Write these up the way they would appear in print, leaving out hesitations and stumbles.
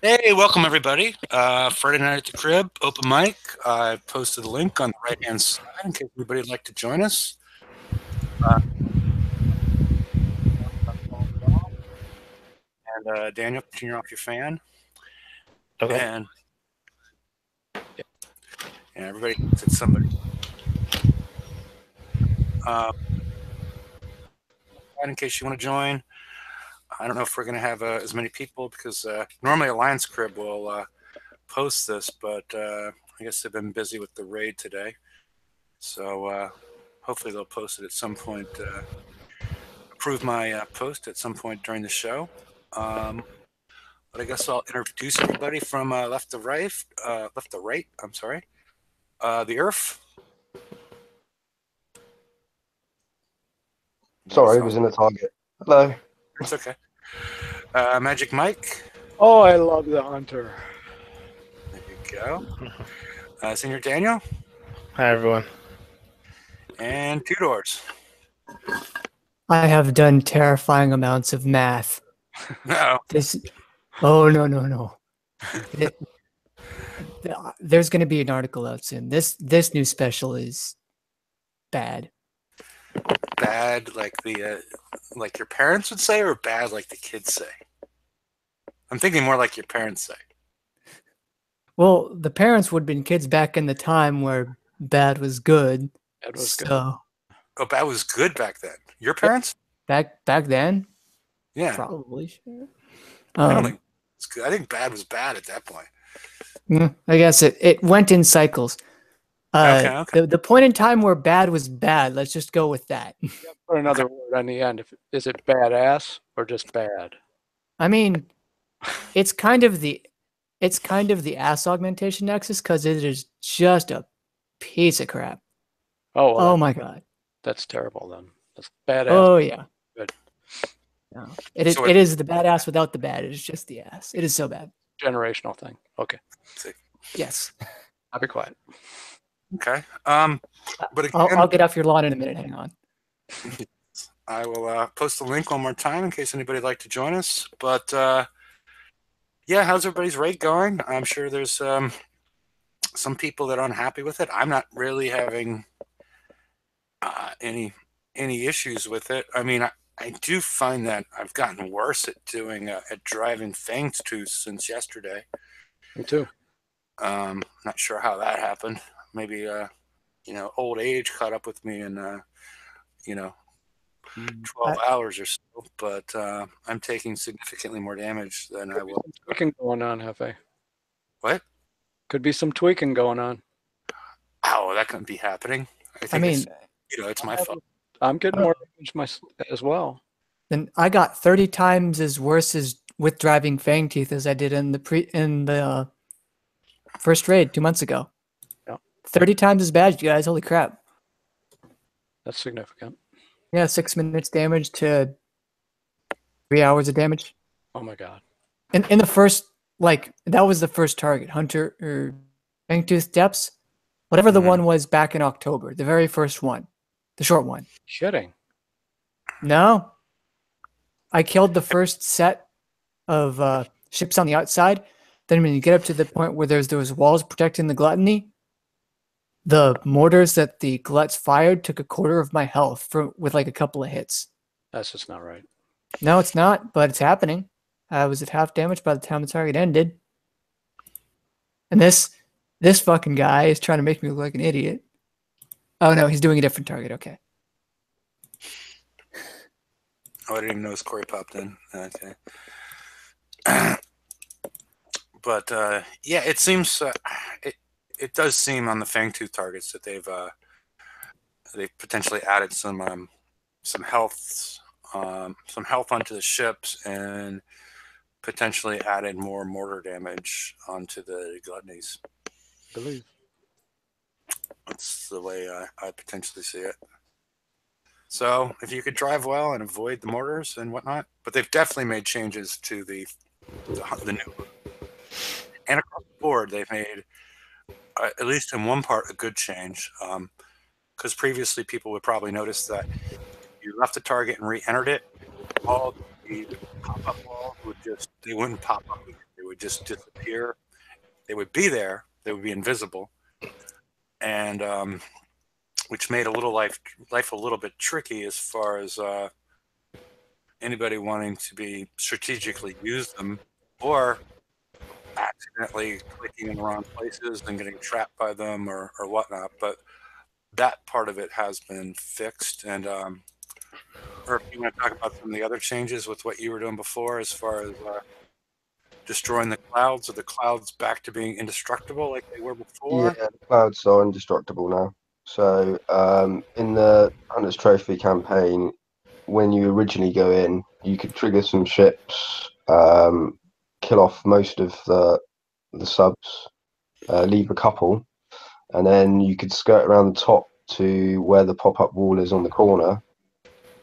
Hey, welcome everybody. Friday night at the crib, open mic. I posted a link on the right hand side in case anybody would like to join us. Uh, and Daniel, turn off your fan, Okay. and everybody said somebody. Uh, in case you want to join, I don't know if we're going to have as many people because normally Alliance Crib will post this, but I guess they've been busy with the raid today. So hopefully they'll post it at some point. Approve my post at some point during the show. But I guess I'll introduce everybody from left to right. Left to right. I'm sorry. The Earth. Sorry, it was in the target. Hello. It's okay. Magic Mike. Oh, I love the hunter. There you go. Senior Daniel Hi, everyone. and Two Doors. I have done terrifying amounts of math. No. Oh no. It- There's going to be an article out soon. This new special is bad. Bad like the like your parents would say, or bad like the kids say. I'm thinking more like your parents say. Well, the parents would have been kids back in the time where bad was good. That was good. So Oh, bad was good back then. Your parents? back then, Yeah. probably sure. I don't think it's good. I think bad was bad at that point. I guess it went in cycles. Okay. The point in time where bad was bad, let's just go with that. Put another word on the end. Is it badass or just bad? I mean, it's kind of the ass augmentation nexus because it is just a piece of crap. Oh, well, Oh my god. that's terrible then. That's badass. Oh yeah. Good. No. It is So it is the badass without the bad. It is just the ass. It is so bad. Generational thing. Okay. Yes. I'll be quiet. Okay. But again, I'll get off your lawn in a minute. Hang on. I will post the link one more time in case anybody'd like to join us. But yeah, how's everybody's rate going? I'm sure there's some people that are unhappy with it. I'm not really having any issues with it. I mean, I do find that I've gotten worse at doing at driving Fangtooth since yesterday. Me too. Not sure how that happened. Maybe old age caught up with me and 12 hours or so, but I'm taking significantly more damage than I will. Tweaking going on, Hefe. What? Could be some tweaking going on. Oh, that couldn't be happening. I mean, it's my fault. I'm getting more damage as well. then I got 30 times as worse as with driving Fangtooth as I did in the first raid 2 months ago. Yeah. 30 times as bad, you guys. Holy crap. That's significant. Yeah, 6 minutes damage to 3 hours of damage. Oh my god. In the first, that was the first target, Hunter or Fangtooth Depths, whatever the one was back in October, the very first one, the short one. Shitting. No, I killed the first set of ships on the outside. Then when you get up to the point where there's those walls protecting the gluttony, the mortars that the gluts fired took a quarter of my health with like a couple of hits. That's just not right. No, it's not, but it's happening. I was at half damage by the time the target ended. And this fucking guy is trying to make me look like an idiot. Oh no, he's doing a different target. Okay. Oh, I didn't even notice Corey popped in. Okay. But yeah, it seems it does seem on the Fangtooth targets that they've potentially added some health onto the ships and potentially added more mortar damage onto the gluttonies. I believe. That's the way I potentially see it. So if you could drive well and avoid the mortars and whatnot, but they've definitely made changes to the new, and across the board they've made at least in one part a good change. Because previously people would probably notice that you left the target and re-entered it, all the pop-up walls they wouldn't pop up. They would just disappear. They would be there. They would be invisible, and which made life a little bit tricky as far as anybody wanting to be strategically use them or accidentally clicking in the wrong places and getting trapped by them or whatnot. But that part of it has been fixed. And or if you want to talk about some of the other changes with what you were doing before, as far as destroying the clouds, or the clouds back to being indestructible like they were before? Yeah, the clouds are indestructible now. So in the Hunter's Trophy campaign, when you originally go in, you could trigger some ships, kill off most of the subs, leave a couple, and then you could skirt around the top to where the pop-up wall is on the corner,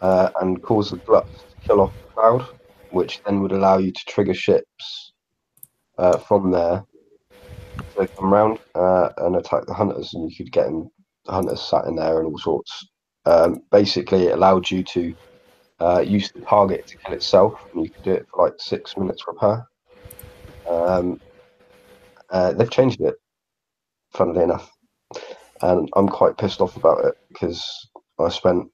and cause the glut to kill off the cloud, which then would allow you to trigger ships from there. So come round and attack the hunters, and you could get the hunters sat in there and all sorts. Basically, it allowed you to use the target to kill itself, and you could do it for like 6 minutes repair. They've changed it, funnily enough, and I'm quite pissed off about it because I spent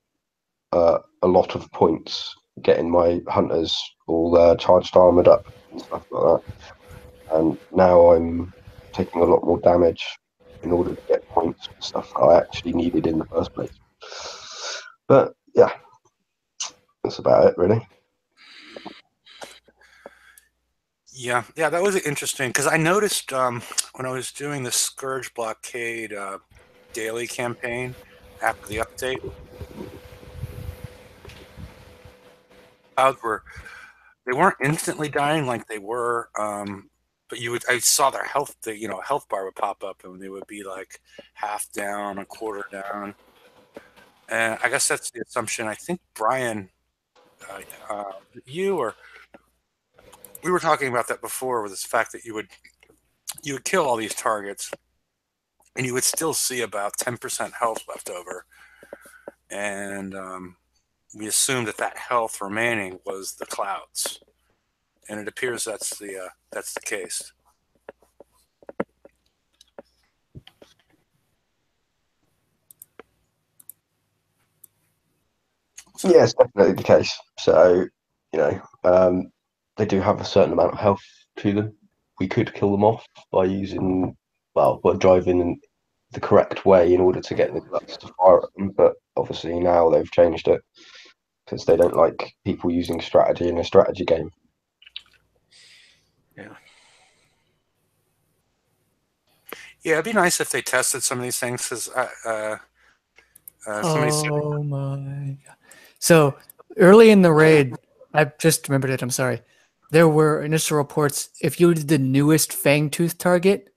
a lot of points getting my hunters all charged armored up and stuff like that, and now I'm taking a lot more damage in order to get points for stuff that I actually needed in the first place. But yeah, that's about it, really. Yeah, that was interesting because I noticed when I was doing the Scourge Blockade daily campaign after the update, clouds they weren't instantly dying like they were, but I saw their health, health bar would pop up and they would be like half down, a quarter down, and I guess that's the assumption. I think Brian, you or we were talking about that before, with this fact that you would kill all these targets and you would still see about 10% health left over, and we assumed that health remaining was the clouds, and it appears that's the case. So, yeah, it's definitely the case. So, they do have a certain amount of health to them. We could kill them off by driving the correct way in order to get the guts to fire at them. But obviously now they've changed it because they don't like people using strategy in a strategy game. Yeah, it'd be nice if they tested some of these things, because oh my god! So early in the raid, I just remembered it. I'm sorry. There were initial reports. If you did the newest Fangtooth target,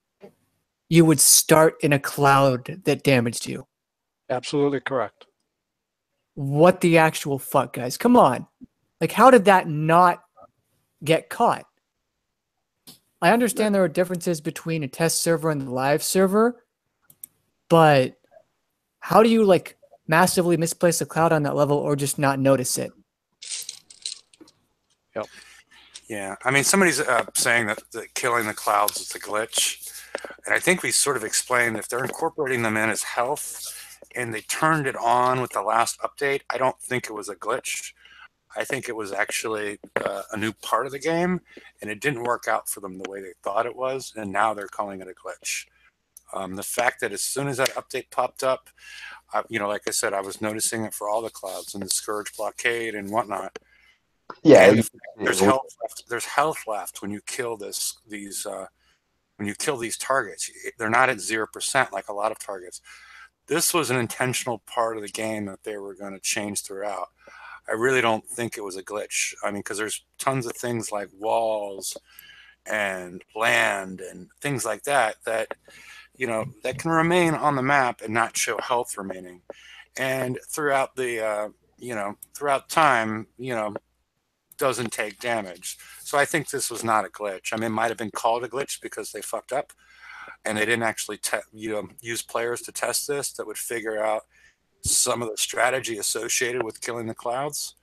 you would start in a cloud that damaged you. Absolutely correct. What the actual fuck, guys? Come on! Like, how did that not get caught? I understand there are differences between a test server and the live server, but how do you like massively misplace a cloud on that level or just not notice it? Yep. Yeah, I mean, somebody's saying that killing the clouds is a glitch, and I think we sort of explained if they're incorporating them in as health and they turned it on with the last update, I don't think it was a glitch. I think it was actually a new part of the game, and it didn't work out for them the way they thought it was, and now they're calling it a glitch. The fact that as soon as that update popped up, like I said, I was noticing it for all the clouds and the Scourge Blockade and whatnot. Yeah, there's health left. There's health left when you kill these targets. They're not at 0% like a lot of targets. This was an intentional part of the game that they were going to change throughout. I really don't think it was a glitch. I mean, because there's tons of things like walls and land and things like that that can remain on the map and not show health remaining. And throughout throughout time, doesn't take damage. So I think this was not a glitch. I mean, it might have been called a glitch because they fucked up and they didn't actually use players to test this that would figure out some of the strategy associated with killing the clouds.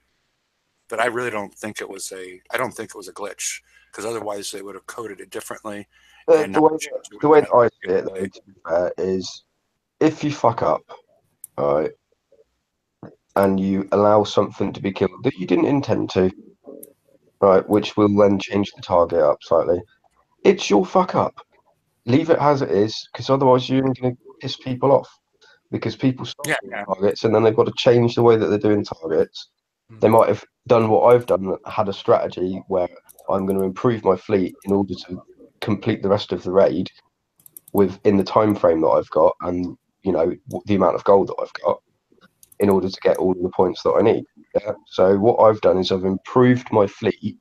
but I really don't think it was I don't think it was a glitch, because otherwise they would have coded it differently. And The not way, changed it the way with that I see it, though, to be fair, is if you fuck up, right, and you allow something to be killed that you didn't intend to, right, which will then change the target up slightly, it's your fuck up. Leave it as it is, because otherwise you're going to piss people off. Because people start Yeah, doing yeah. targets and then they've got to change the way that they're doing targets. They might have done what I've done, had a strategy where I'm going to improve my fleet in order to complete the rest of the raid within the time frame that I've got, and the amount of gold that I've got in order to get all of the points that I need. Yeah. So what I've done is I've improved my fleet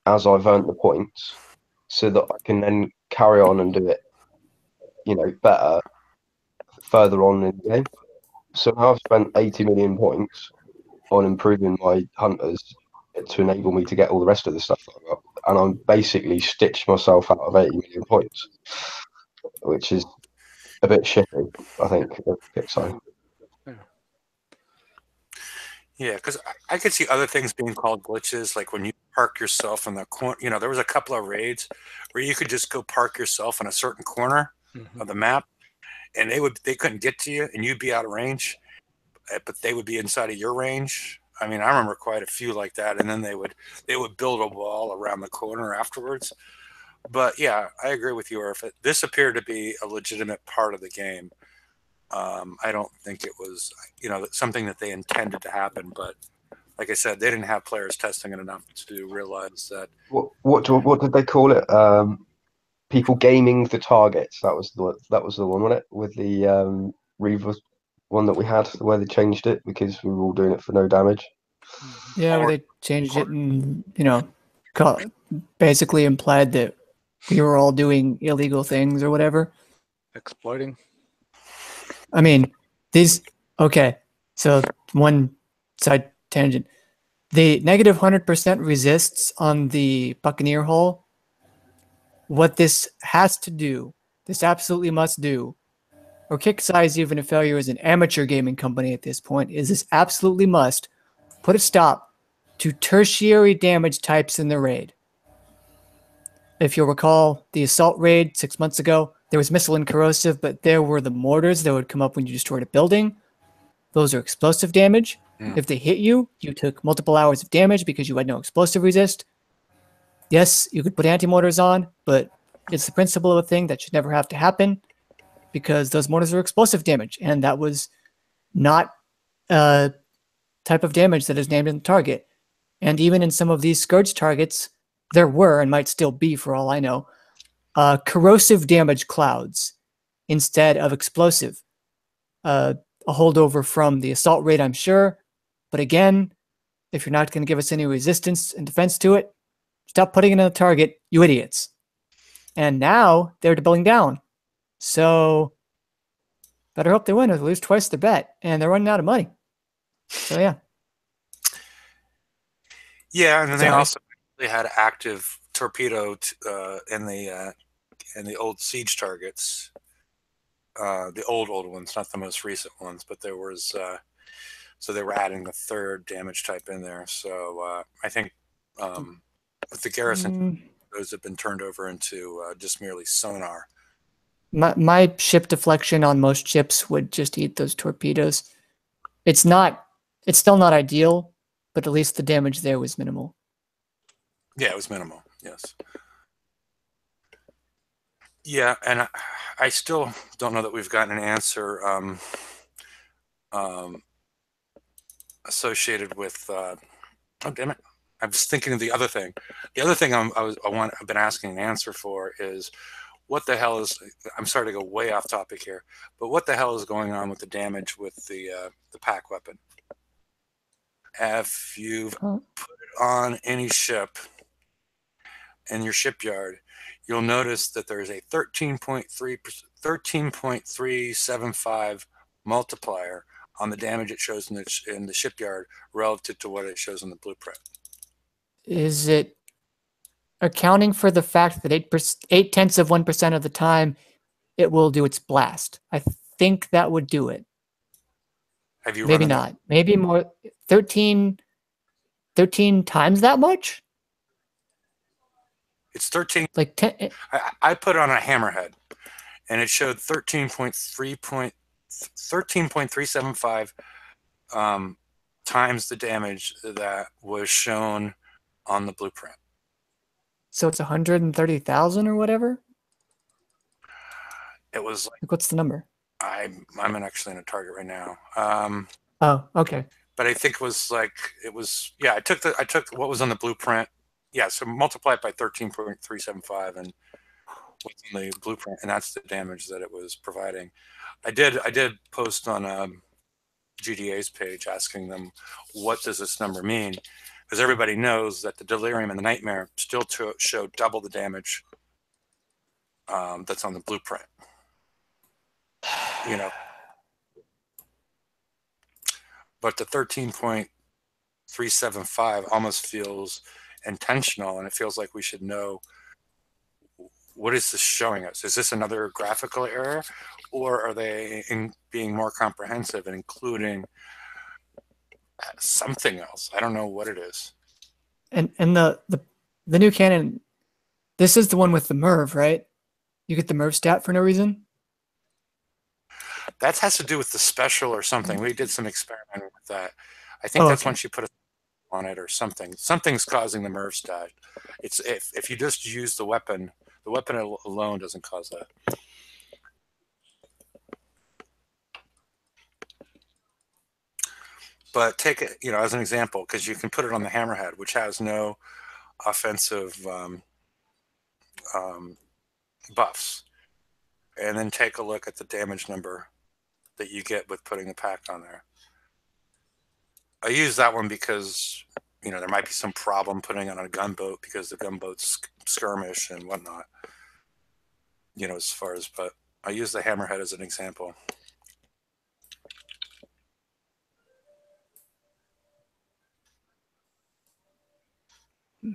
as I've earned the points, so that I can then carry on and do it, better further on in the game. So now I've spent 80 million points on improving my hunters to enable me to get all the rest of the stuff that I've got. And I'm basically stitched myself out of 80 million points, which is a bit shitty, I think, of Pixar. Yeah, because I could see other things being called glitches, like when you park yourself in the corner. There was a couple of raids where you could just go park yourself in a certain corner of the map, and they couldn't get to you, and you'd be out of range, but they would be inside of your range. I mean, I remember quite a few like that, and then they would build a wall around the corner afterwards. But yeah, I agree with you, Irf. This appeared to be a legitimate part of the game. I don't think it was, something that they intended to happen. But like I said, they didn't have players testing it enough to realize that. What did they call it? People gaming the targets. That was the one, wasn't it? With the Reaver one that we had, where they changed it because we were all doing it for no damage. Yeah, where they changed it and basically implied that we were all doing illegal things or whatever. Exploiting. I mean, okay, so one side tangent. The negative 100% resists on the Buccaneer hull. What this has to do, this absolutely must do, or kick size even a failure as an amateur gaming company at this point, is this absolutely must put a stop to tertiary damage types in the raid. If you'll recall, the assault raid 6 months ago, there was missile and corrosive, but there were the mortars that would come up when you destroyed a building. Those are explosive damage. If they hit you, you took multiple hours of damage because you had no explosive resist. Yes, you could put anti-mortars on, but it's the principle of a thing that should never have to happen because those mortars are explosive damage, and that was not a type of damage that is named in the target. And even in some of these Scourge targets, there were, and might still be for all I know, corrosive damage clouds instead of explosive. A holdover from the assault raid, I'm sure. But again, if you're not going to give us any resistance and defense to it, stop putting it on the target, you idiots. And now they're doubling down. So better hope they win or they lose twice their bet. And they're running out of money. So yeah. Yeah, and then they also had active torpedo in the old siege targets. The old ones, not the most recent ones, but there was so they were adding the third damage type in there. So I think with the garrison, those have been turned over into just merely sonar. My ship deflection on most ships would just eat those torpedoes. It's still not ideal, but at least the damage there was minimal. Yeah, it was minimal. Yes. Yeah, and I still don't know that we've gotten an answer associated with. Oh damn it! I was thinking of the other thing. The other thing I've been asking an answer for is what the hell is. I'm sorry to go way off topic here, but what the hell is going on with the damage with the pack weapon? If you've put it on any ship in your shipyard, you'll notice that there's a 13.375 multiplier on the damage it shows in the shipyard relative to what it shows in the blueprint. Is it accounting for the fact that 0.8% of the time it will do its blast? I think that would do it. Have you maybe not? Maybe more. 13 13 times that much? It's 13. Like 10? I put it on a hammerhead, and it showed 13.375 times the damage that was shown on the blueprint. So it's 130,000 or whatever? It was like, Like, what's the number? I'm actually in a target right now. Oh, okay. But I think yeah, I took what was on the blueprint. Yeah, so multiply it by 13.375 and what's in the blueprint, and that's the damage that it was providing. I did post on GDA's page asking them, what does this number mean? Because everybody knows that the delirium and the nightmare still show double the damage that's on the blueprint. You know, but the 13.375 almost feels intentional, and it feels like we should know, what is this showing us? Is this another graphical error, or are they being more comprehensive and including something else? I don't know what it is. And the new cannon, this is the one with the MERV, right? You get the MERV stat for no reason? That has to do with the special or something. We did some experimenting with that. I think that's okay. when she put a on it or something. Something's causing the MERV stat. It's if you just use the weapon alone doesn't cause that. But take it, as an example, because you can put it on the hammerhead, which has no offensive buffs, and then take a look at the damage number that you get with putting the pack on there. I use that one because there might be some problem putting it on a gunboat because the gunboats skirmish and whatnot. But I use the hammerhead as an example. You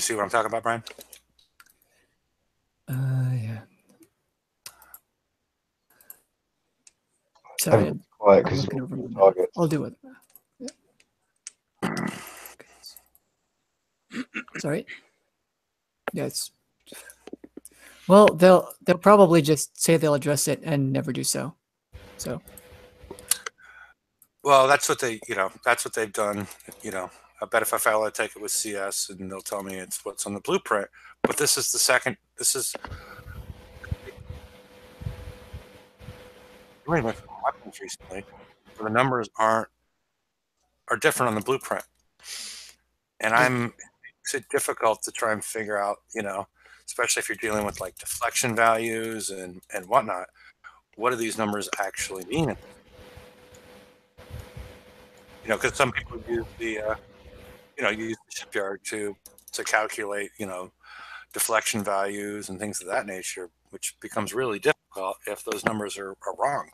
see what I'm talking about, Brian? Yeah. Sorry, Quiet I'm because looking over my map. targets. I'll do it. Sorry. Yes. Well, they'll probably just say they'll address it and never do so. So. Well, that's what they've done. I bet if I fail, I take it with CS, and they'll tell me it's what's on the blueprint. But this is the second. This is doing with weapons recently. The numbers are different on the blueprint, and it makes it difficult to try and figure out. Especially if you're dealing with like deflection values and whatnot. What do these numbers actually mean? Because some people use the use the shipyard to calculate, deflection values and things of that nature, which becomes really difficult if those numbers are wrong.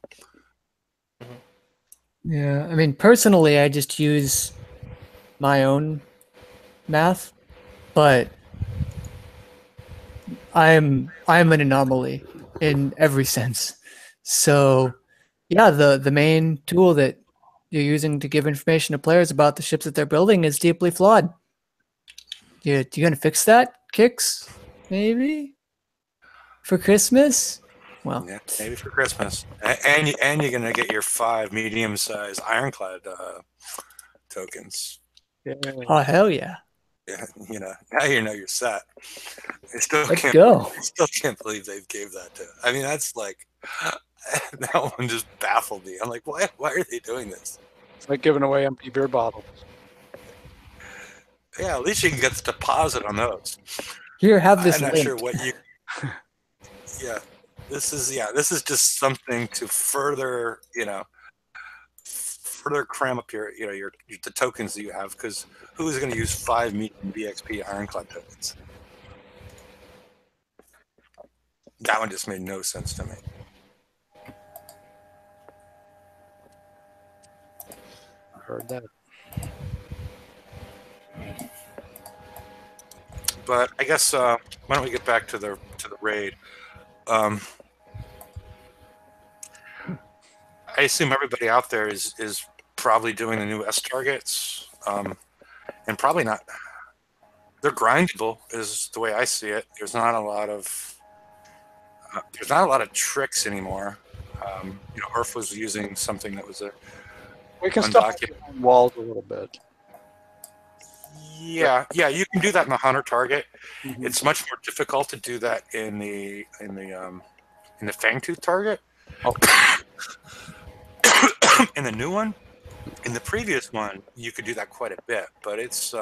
Yeah, I mean, personally, I just use my own math, but I'm an anomaly in every sense. So, yeah, the main tool that you're using to give information to players about the ships that they're building is deeply flawed. You gonna fix that, Kix? Maybe for Christmas? Well, Yeah, maybe for Christmas, and you're gonna get your 5 medium-sized ironclad tokens. Yeah. oh hell yeah! Yeah, now you're set. I still Let's can't. go. I still can't believe they gave that to. I mean, that's like that one just baffled me. I'm like, why are they doing this? It's like giving away empty beer bottles. Yeah, at least you can get the deposit on those. Here, have this. I'm not lint. sure what you. Yeah, this is just something to further cram up your the tokens that you have, because who is going to use 5 medium BXP ironclad tokens? That one just made no sense to me. I heard that. But I guess why don't we get back to the raid? I assume everybody out there is probably doing the new S targets, and probably not. They're grindable, is the way I see it. There's not a lot of tricks anymore. Earth was using something that was We can stuff undocumented. on walls a little bit. Yeah, you can do that in the hunter target. Mhm. It's much more difficult to do that in the fangtooth target. Oh. In the new one, in the previous one, you could do that quite a bit, but it's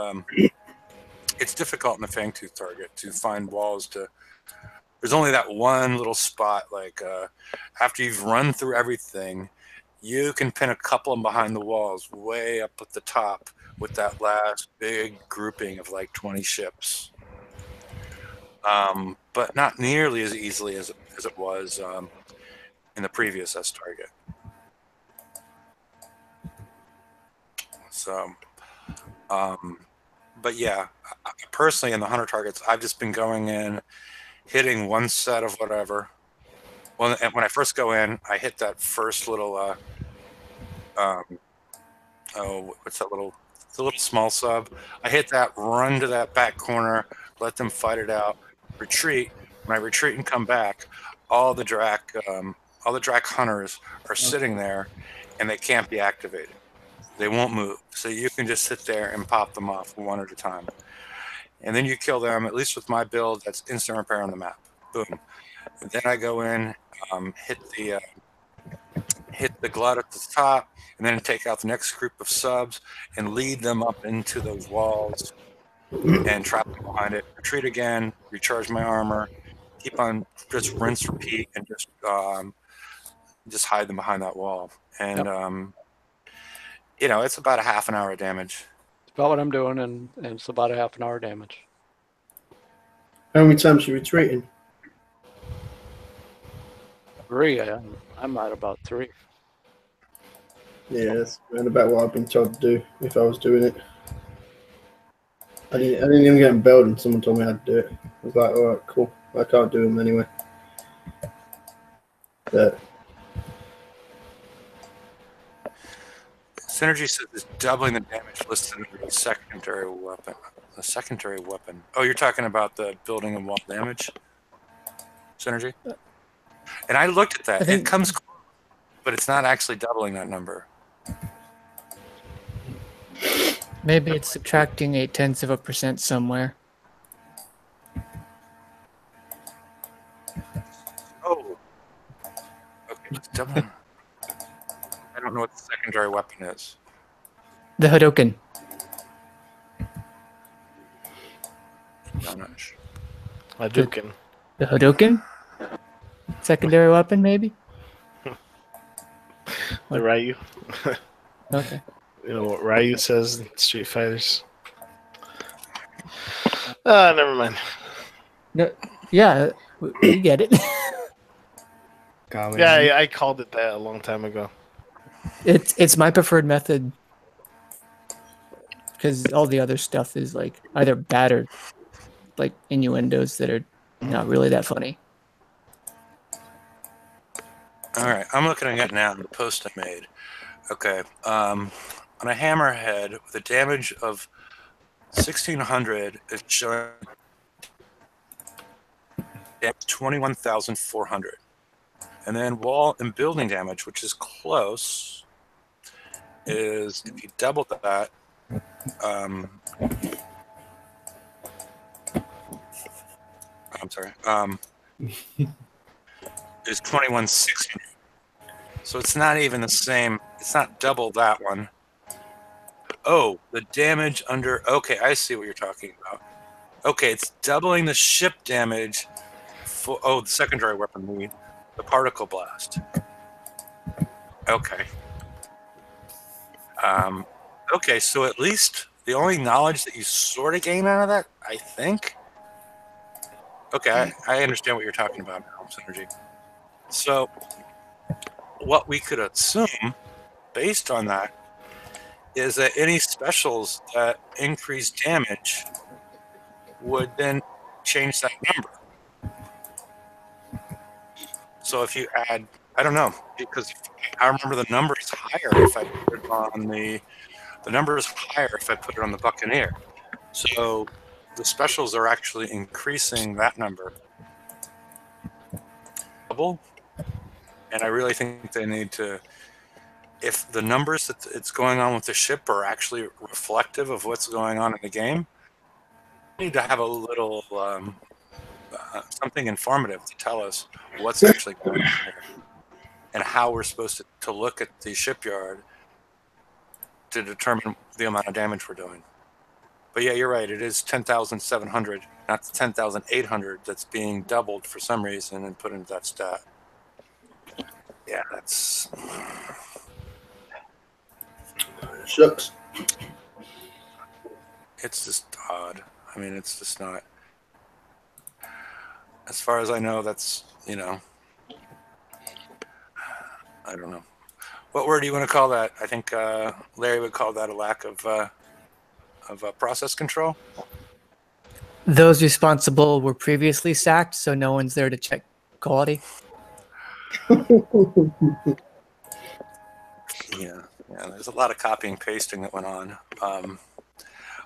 difficult in the fangtooth target to find walls to. There's only that one little spot, like after you've run through everything, you can pin a couple of them behind the walls, way up at the top, with that last big grouping of like 20 ships. But not nearly as easily as it was in the previous S target. So, but yeah, personally in the hunter targets, I've just been going in, hitting one set of whatever. Well, and when I first go in, I hit that first little, what's that little, the little small sub. I hit that, run to that back corner, let them fight it out, retreat. When I retreat and come back, all the Drac hunters are sitting there, and they can't be activated. They won't move. So you can just sit there and pop them off one at a time. And then you kill them, at least with my build, that's instant repair on the map. Boom. And then I go in, hit the glut at the top, and then take out the next group of subs and lead them up into those walls and trap them behind it. Retreat again, recharge my armor, keep on, just rinse, repeat, and just hide them behind that wall. And it's about a half an hour of damage. It's about what I'm doing, and it's about a half an hour damage. How many times are you retreating? 3. I'm at about 3. Yeah, that's around about what I've been told to do if I was doing it. I didn't even get in build and someone told me how to do it. I was like, all right, cool. I can't do them anyway. But Synergy says it's doubling the damage listed under the secondary weapon. The secondary weapon. Oh, you're talking about the building and wall damage? Synergy? And I looked at that. I think- It comes close, but it's not actually doubling that number. Maybe it's subtracting 0.8% somewhere. Oh. Okay, it's doubling. I don't know what the secondary weapon is. The Hadoken. No, I'm not sure. Hadouken. The Hadoken? Secondary weapon, maybe? The Ryu. Okay. You know what Ryu says in Street Fighters? Never mind. No, yeah, we get it. Yeah, I called it that a long time ago. It's my preferred method because all the other stuff is like either bad or like innuendos that are not really that funny. All right, I'm looking at it now, the post I made. Okay, on a hammerhead with a damage of 1,600, it's showing 21,400. And then wall and building damage, which is close, is if you double that, I'm sorry, is 21,600. So it's not even the same. It's not double that one. Oh, the damage under. Okay, I see what you're talking about. Okay, it's doubling the ship damage. For, the secondary weapon, the particle blast. Okay. Okay, so at least the only knowledge that you sort of gain out of that, I think. Okay, I understand what you're talking about now, Synergy. So, what we could assume, based on that, is that any specials that increase damage would then change that number. So if you add I don't know, because I remember the number is higher if I put it on the number is higher if I put it on the Buccaneer. So the specials are actually increasing that number double, and I really think they need to. If the numbers that it's going on with the ship are actually reflective of what's going on in the game, we need to have a little something informative to tell us what's actually going on here and how we're supposed to look at the shipyard to determine the amount of damage we're doing. But yeah, you're right. It is 10,700, not the 10,800 that's being doubled for some reason and put into that stat. Yeah, that's... Shucks. It's just odd. I mean, it's just not... As far as I know, that's, you know... I don't know. What word do you want to call that? I think Larry would call that a lack of process control. Those responsible were previously sacked, so no one's there to check quality. Yeah, there's a lot of copying and pasting that went on.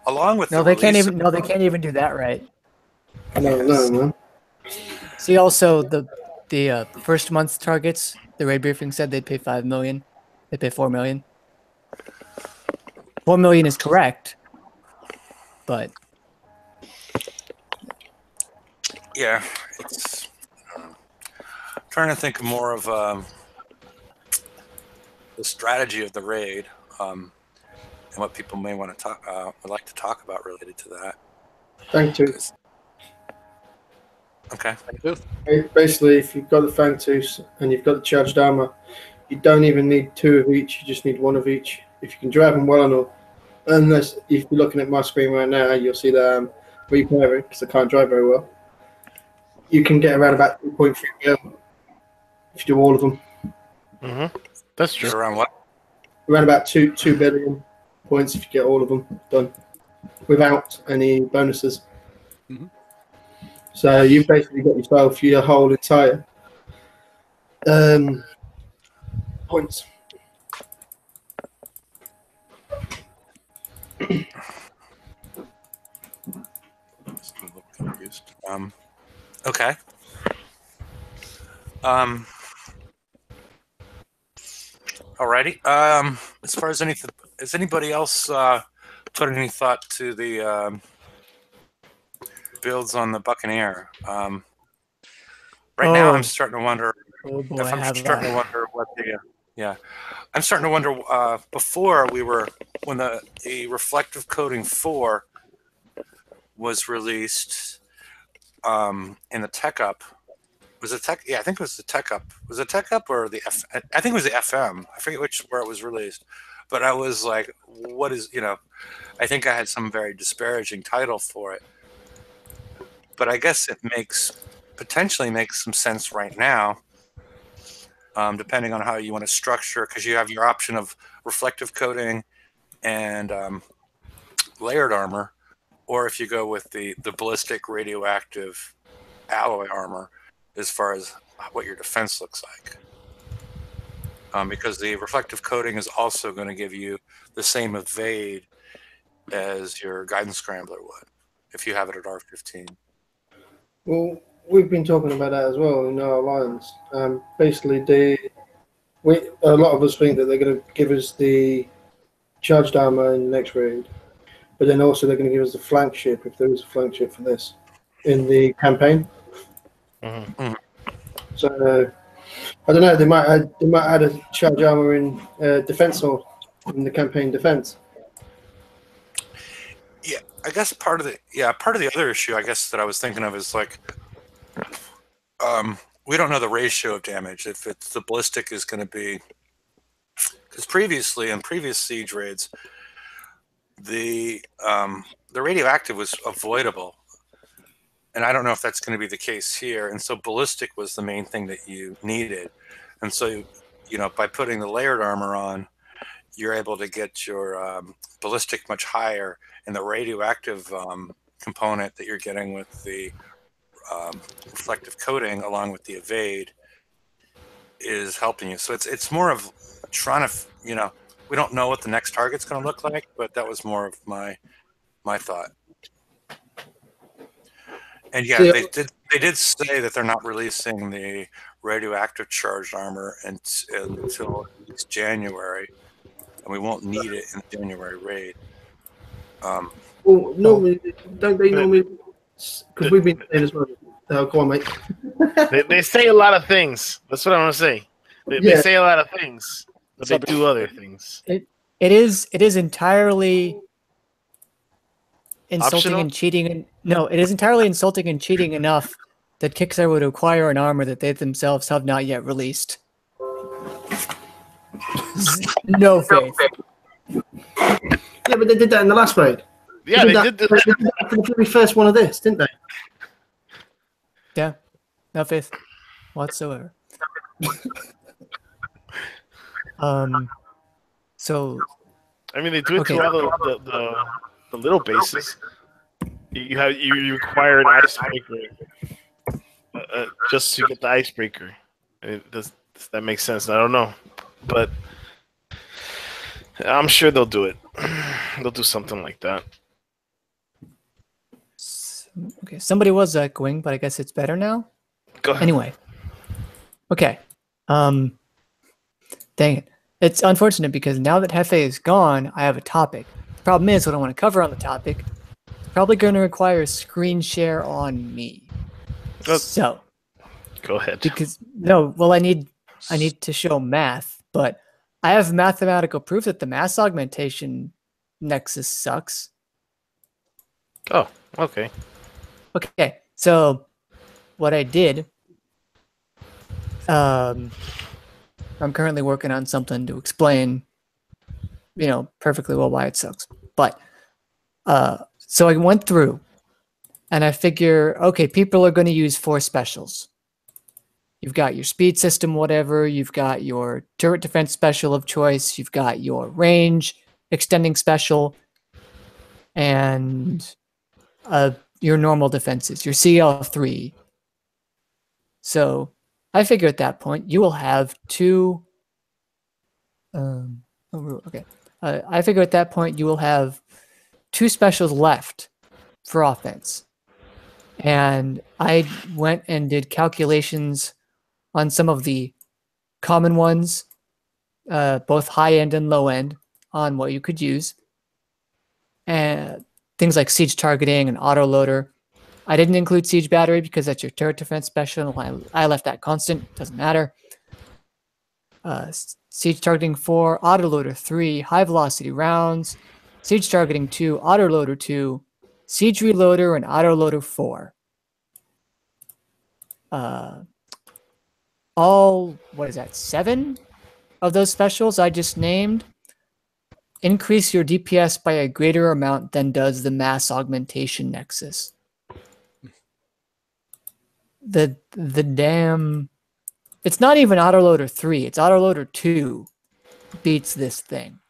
Along with No, the they can't release even. No, they can't even do that right. No, man. See, also the first month's targets. The raid briefing said they'd pay $5 million. They pay $4 million. $4 million is correct, but yeah, it's trying to think more of the strategy of the raid and what people may want to talk would like to talk about related to that. Thank you. Okay. Basically, if you've got the Fangtooth and you've got the charged armor, you don't even need two of each. You just need one of each. If you can drive them well enough, unless if you're looking at my screen right now, you'll see that I'm repairing because I can't drive very well. You can get around about 2.3 mil if you do all of them. Mm-hmm. That's true. Around what? Around about 2 billion points if you get all of them done without any bonuses. Mhm. So you've basically got yourself your whole entire points. I'm a little confused. Okay. Alrighty. As far as anything, has anybody else put any thought to the builds on the Buccaneer? Right now, I'm starting to wonder. oh boy, If I'm have starting to I. wonder what the I'm starting to wonder. Before when the reflective coating 4 was released in the Tech Up. Was it Tech? Yeah, I think it was the Tech Up. Was it Tech Up or the F? I think it was the FM. I forget where it was released. But I was like, what is, I think I had some very disparaging title for it. But I guess it potentially makes some sense right now, depending on how you want to structure, because you have your option of reflective coating and layered armor, or if you go with the ballistic radioactive alloy armor, as far as what your defense looks like. Because the reflective coating is also going to give you the same evade as your guidance scrambler would, if you have it at R15. Well, we've been talking about that as well in our alliance. Basically, a lot of us think that they're going to give us the charged armor in the next raid, but then also they're going to give us the flank ship, if there is a flank ship for this, in the campaign. Mm-hmm. So I don't know. They might add a charge armor in defense or in the campaign defense. Yeah, I guess part of the other issue I guess that I was thinking of is like, we don't know the ratio of damage. If it's the ballistic is going to be, because previously in previous siege raids, the radioactive was avoidable, and I don't know if that's going to be the case here. And so ballistic was the main thing that you needed, and so by putting the layered armor on, you're able to get your ballistic much higher, and the radioactive component that you're getting with the reflective coating along with the evade is helping you. So it's more of trying to, we don't know what the next target's going to look like, but that was more of my thought. And yeah, they did say that they're not releasing the radioactive charged armor until at least January, and we won't need it in the January raid. Well, normally, don't they normally? Because we've been saying as well. Go on, mate. They say a lot of things. That's what I want to say. They say a lot of things, but they do other things. It is entirely insulting Optional? and cheating. No, it is entirely insulting and cheating enough that Kickstarter would acquire an armor that they themselves have not yet released. No faith. Yeah, but they did that in the last raid. Yeah, they did. They did that for the very first one of this, didn't they? Yeah, no faith whatsoever. So, I mean, they do it to all the little bases. You require an icebreaker just to get the icebreaker. Does that make sense? I don't know, but I'm sure they'll do it. They'll do something like that. okay, somebody was echoing, but I guess it's better now. Go ahead. Anyway, okay. Dang it. It's unfortunate because now that Hefe is gone, I have a topic. The problem is what I want to cover on the topic is probably going to require a screen share on me. So, Go ahead. because no, well, I need to show math, but I have mathematical proof that the mass augmentation nexus sucks. Oh, okay. Okay, so what I did, I'm currently working on something to explain, perfectly well why it sucks. But so I went through, and I figure, okay, people are going to use 4 specials. You've got your speed system, whatever. You've got your turret defense special of choice. You've got your range extending special, and your normal defenses, your CL3. So I figure at that point you will have 2. I figure at that point you will have 2 specials left for offense. And I went and did calculations on some of the common ones, both high end and low end, on what you could use. And things like siege targeting and autoloader. I didn't include siege battery because that's your turret defense special. I left that constant. Doesn't matter. Siege targeting 4, autoloader 3, high velocity rounds, siege targeting 2, autoloader 2, siege reloader, and autoloader 4. All, 7 of those specials I just named increase your DPS by a greater amount than does the mass augmentation nexus. The damn, it's not even autoloader 3, it's autoloader 2 beats this thing.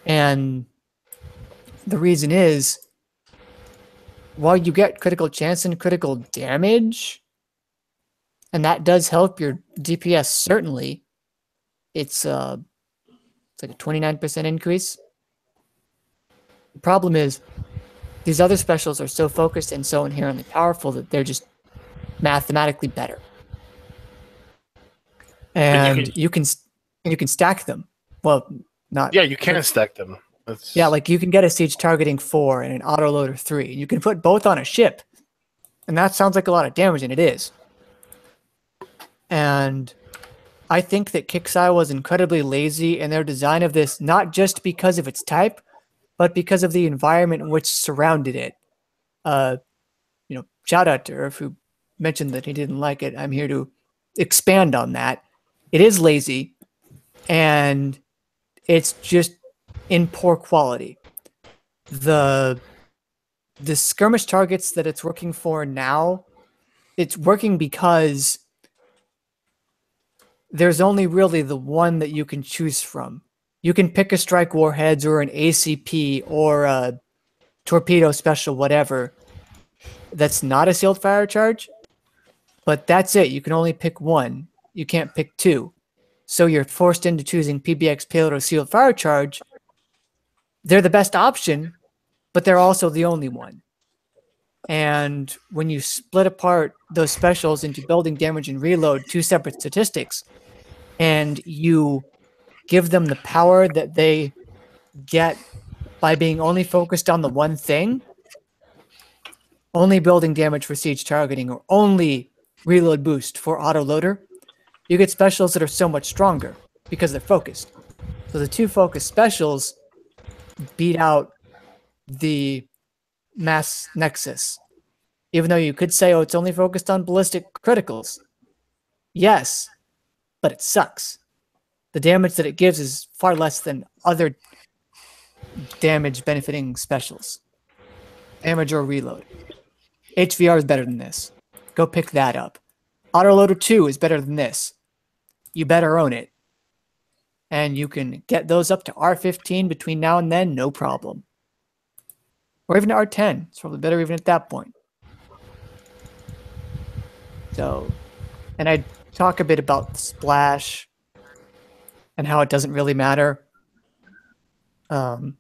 And the reason is, while you get critical chance and critical damage, and that does help your DPS certainly, it's like a 29% increase. The problem is these other specials are so focused and so inherently powerful that they're just mathematically better. And you can stack them. Well, not. Yeah, you can stack them. Yeah, like you can get a siege targeting 4 and an autoloader 3. You can put both on a ship. And that sounds like a lot of damage, and it is. And I think that Kixeye was incredibly lazy in their design of this, not just because of its type, but because of the environment in which surrounded it. Shout out to Irv, who mentioned that he didn't like it. I'm here to expand on that. It is lazy, and it's just in poor quality. The skirmish targets that it's working for now, it's working because there's only really the one that you can choose from. You can pick a strike warheads or an ACP or a torpedo special, whatever. That's not a sealed fire charge, but that's it. You can only pick one. you can't pick two. So you're forced into choosing PBX payload or sealed fire charge. They're the best option, but they're also the only one. And when you split apart those specials into building damage and reload, two separate statistics, and you give them the power that they get by being only focused on the one thing, only building damage for siege targeting, or only reload boost for autoloader, you get specials that are so much stronger because they're focused. So the two focused specials beat out the mass nexus. Even though you could say, oh, it's only focused on ballistic criticals. Yes, but it sucks. The damage that it gives is far less than other damage benefiting specials. Damage or reload. HVR is better than this. Go pick that up. Autoloader 2 is better than this. You better own it. And you can get those up to R15 between now and then, no problem. Or even R10. It's probably better even at that point. So, and I talk a bit about Splash and how it doesn't really matter. I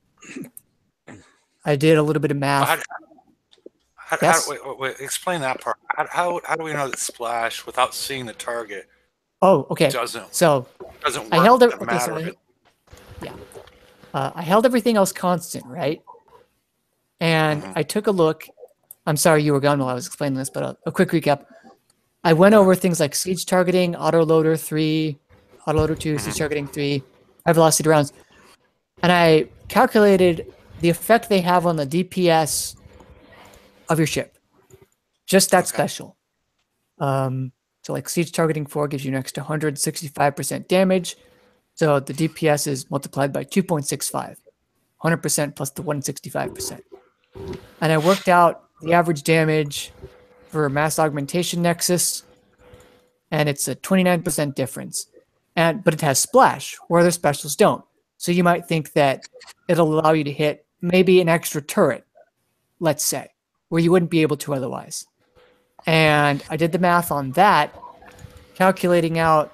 did a little bit of math. Yes? Wait, explain that part. How do we know that Splash, without seeing the target, Oh, okay. doesn't work? I held it. the Okay, matter so of it? I held everything else constant, right? And I took a look. I'm sorry you were gone while I was explaining this, but a quick recap. I went over things like siege targeting, autoloader 3, autoloader 2, siege targeting 3, high velocity rounds, and I calculated the effect they have on the DPS of your ship. Just that special. So like siege targeting 4 gives you an extra 165% damage. So the DPS is multiplied by 2.65. 100% plus the 165%. And I worked out the average damage for mass augmentation nexus, and it's a 29% difference. But it has splash, where other specials don't. So you might think that it'll allow you to hit maybe an extra turret, let's say, where you wouldn't be able to otherwise. And I did the math on that, calculating out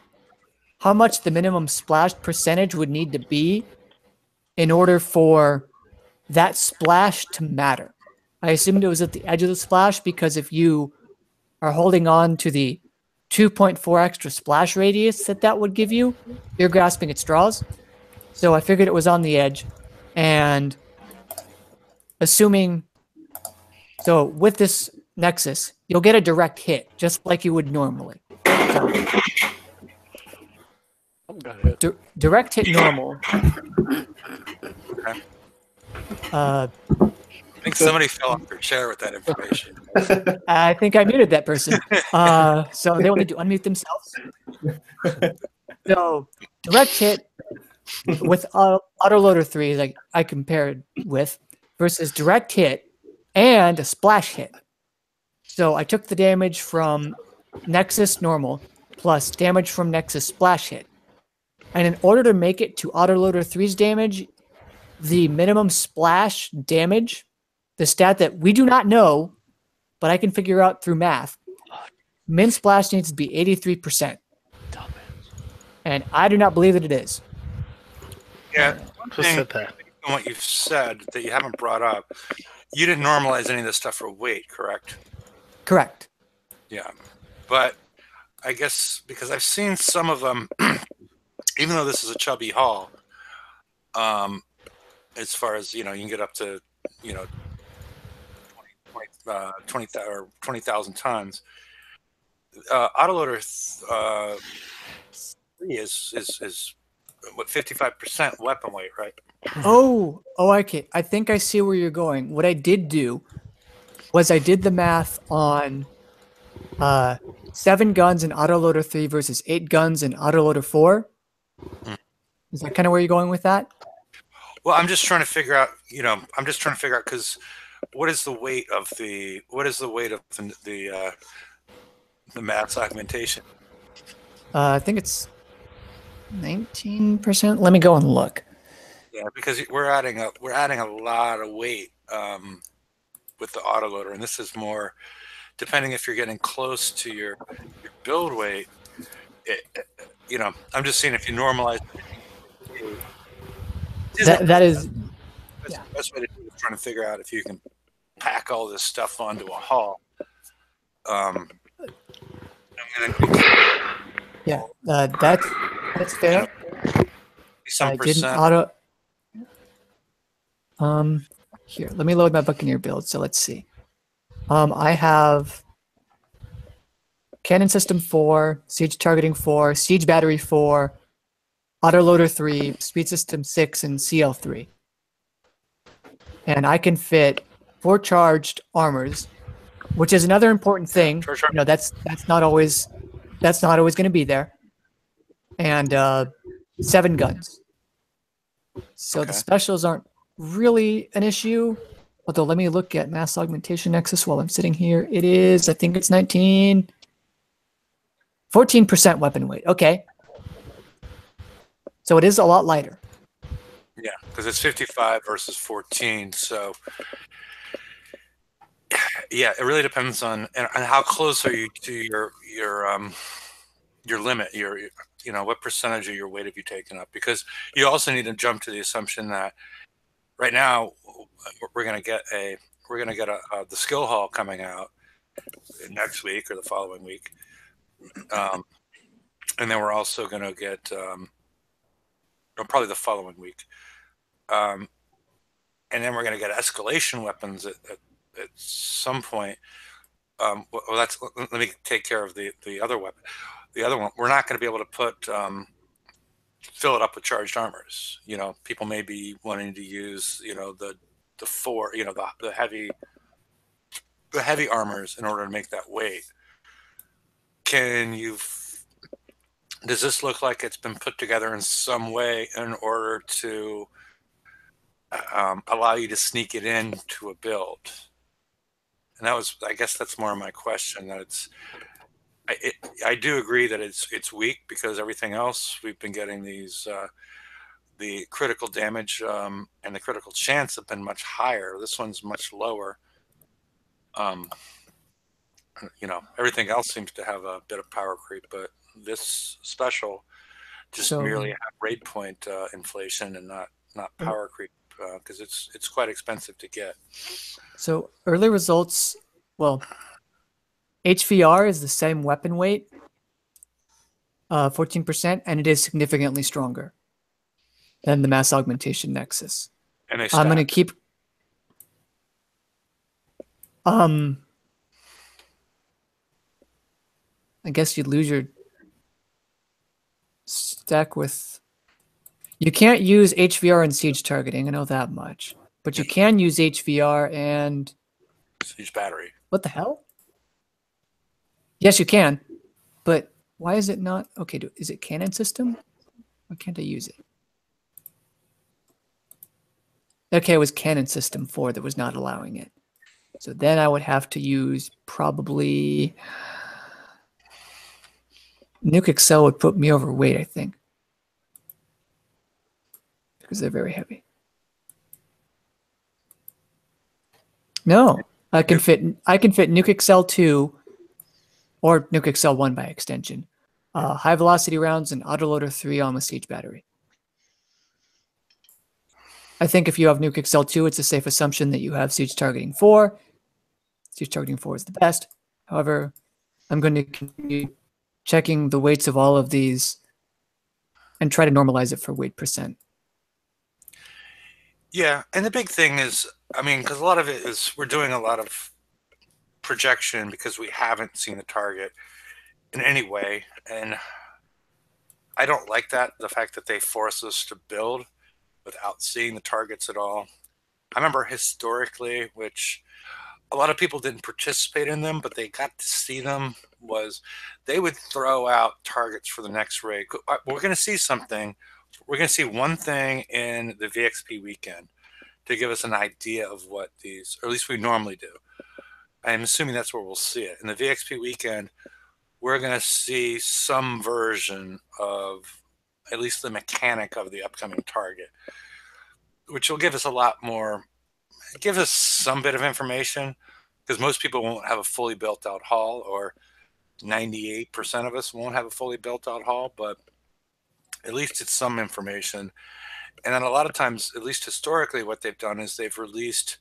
how much the minimum splash percentage would need to be in order for that splash to matter. I assumed it was at the edge of the splash because if you are holding on to the 2.4 extra splash radius that would give you, you're grasping at straws. So I figured it was on the edge, and assuming, so with this nexus, you'll get a direct hit, just like you would normally. Direct hit normal. I think somebody fell off their chair with that information. I think I muted that person. So they will need to unmute themselves. So direct hit with autoloader 3, like I compared with, versus direct hit and a splash hit. So I took the damage from Nexus normal plus damage from Nexus splash hit. And in order to make it to autoloader 3's damage, the minimum splash damage, the stat that we do not know, but I can figure out through math, min splash needs to be 83%. And I do not believe that it is. Yeah, one thing on what you've said that you haven't brought up, you didn't normalize any of this stuff for weight, correct? Correct. Yeah, but I guess because I've seen some of them, even though this is a chubby hull, as far as, you can get up to, 20,000 tons. Autoloader 3 is what, 55% weapon weight, right? Oh, okay. I think I see where you're going. What I did do was I did the math on 7 guns in autoloader 3 versus 8 guns in autoloader 4. Is that kind of where you're going with that? Well, I'm just trying to figure out, because what is the weight of the mass augmentation? I think it's 19%. Let me go and look. Yeah, because we're adding a lot of weight with the autoloader, and this is more depending if you're getting close to your build weight. you know, I'm just seeing if you normalize. That is, That's the best way to do it, is trying to figure out if you can pack all this stuff onto a hull. I'm gonna yeah, that's fair. some I didn't percent. auto. Here, let me load my Buccaneer build. So let's see. I have cannon system 4, siege targeting 4, siege battery 4, autoloader 3, speed system 6, and CL 3. And I can fit 4 charged armors, which is another important thing. Sure. You know, that's not always going to be there. And 7 guns. So the Okay. specials aren't really an issue. Although let me look at mass augmentation nexus while I'm sitting here. It is, I think it's 14% weapon weight. Okay. So it is a lot lighter. Yeah, because it's 55 versus 14. So yeah, it really depends on how close are you to your limit. You know, what percentage of your weight have you taken up? Because you also need to jump to the assumption that right now we're going to get the skill hall coming out next week or the following week, and then we're also going to get or probably the following week, and then we're going to get escalation weapons at some point. Well, let me take care of the other weapon. The other one, we're not going to be able to put fill it up with charged armors. You know, people may be wanting to use, you know, the 4, you know, the heavy armors in order to make that weight. Does this look like it's been put together in some way in order to allow you to sneak it into a build? And I guess that's more of my question. That I do agree that it's weak because everything else we've been getting these the critical damage and the critical chance have been much higher. This one's much lower. You know, everything else seems to have a bit of power creep, but this special just merely have raid point inflation and not power creep because it's quite expensive to get. So early results, well, HVR is the same weapon weight, 14%, and it is significantly stronger than the mass augmentation nexus. And I'm going to keep. I guess you'd lose your stack with. You can't use HVR and siege targeting. I know that much, but you can use HVR and siege battery. What the hell? Yes, you can, but why is it not? Okay, is it cannon system? Why can't I use it? Okay, it was cannon system 4 that was not allowing it. So then I would have to use probably Nuke Excel would put me overweight, I think, because they're very heavy. No, I can fit Nuke Excel 2 or Nuke Excel 1 by extension. High velocity rounds and autoloader 3 on the siege battery. I think if you have Nuke Excel 2, it's a safe assumption that you have siege targeting 4. Siege targeting 4 is the best. However, I'm going to continue checking the weights of all of these and try to normalize it for weight percent. Yeah, and the big thing is, I mean, because a lot of it is we're doing a lot of projection because we haven't seen the target in any way, and I don't like that, the fact that they force us to build without seeing the targets at all. I remember historically, which a lot of people didn't participate in them, but they got to see them, was they would throw out targets for the next raid. We're going to see something. We're going to see one thing in the VXP weekend to give us an idea of what these, or at least we normally do. I'm assuming that's where we'll see it. In the VXP weekend, we're going to see some version of at least the mechanic of the upcoming target, which will give us a lot more, give us some bit of information, because most people won't have a fully built out hull, or 98% of us won't have a fully built out hull, but at least it's some information. And then a lot of times, at least historically, what they've done is they've released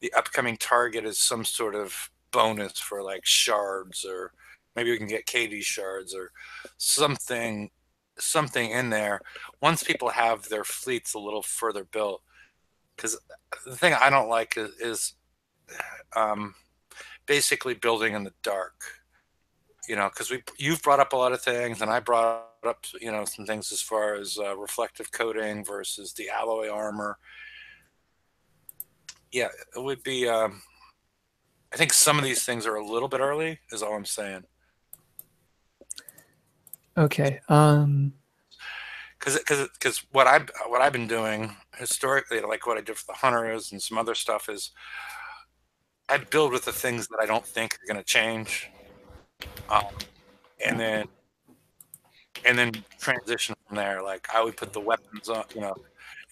the upcoming target as some sort of bonus for like shards, or maybe we can get KD shards or something in there once people have their fleets a little further built. Because the thing I don't like is basically building in the dark. Because you've brought up a lot of things, and I brought up some things as far as reflective coating versus the alloy armor. Yeah, it would be. I think some of these things are a little bit early, is all I'm saying. Okay. Because what I've been doing historically, like what I did for the hunters and some other stuff, is I build with the things that I don't think are going to change, and then transition from there. Like I would put the weapons on,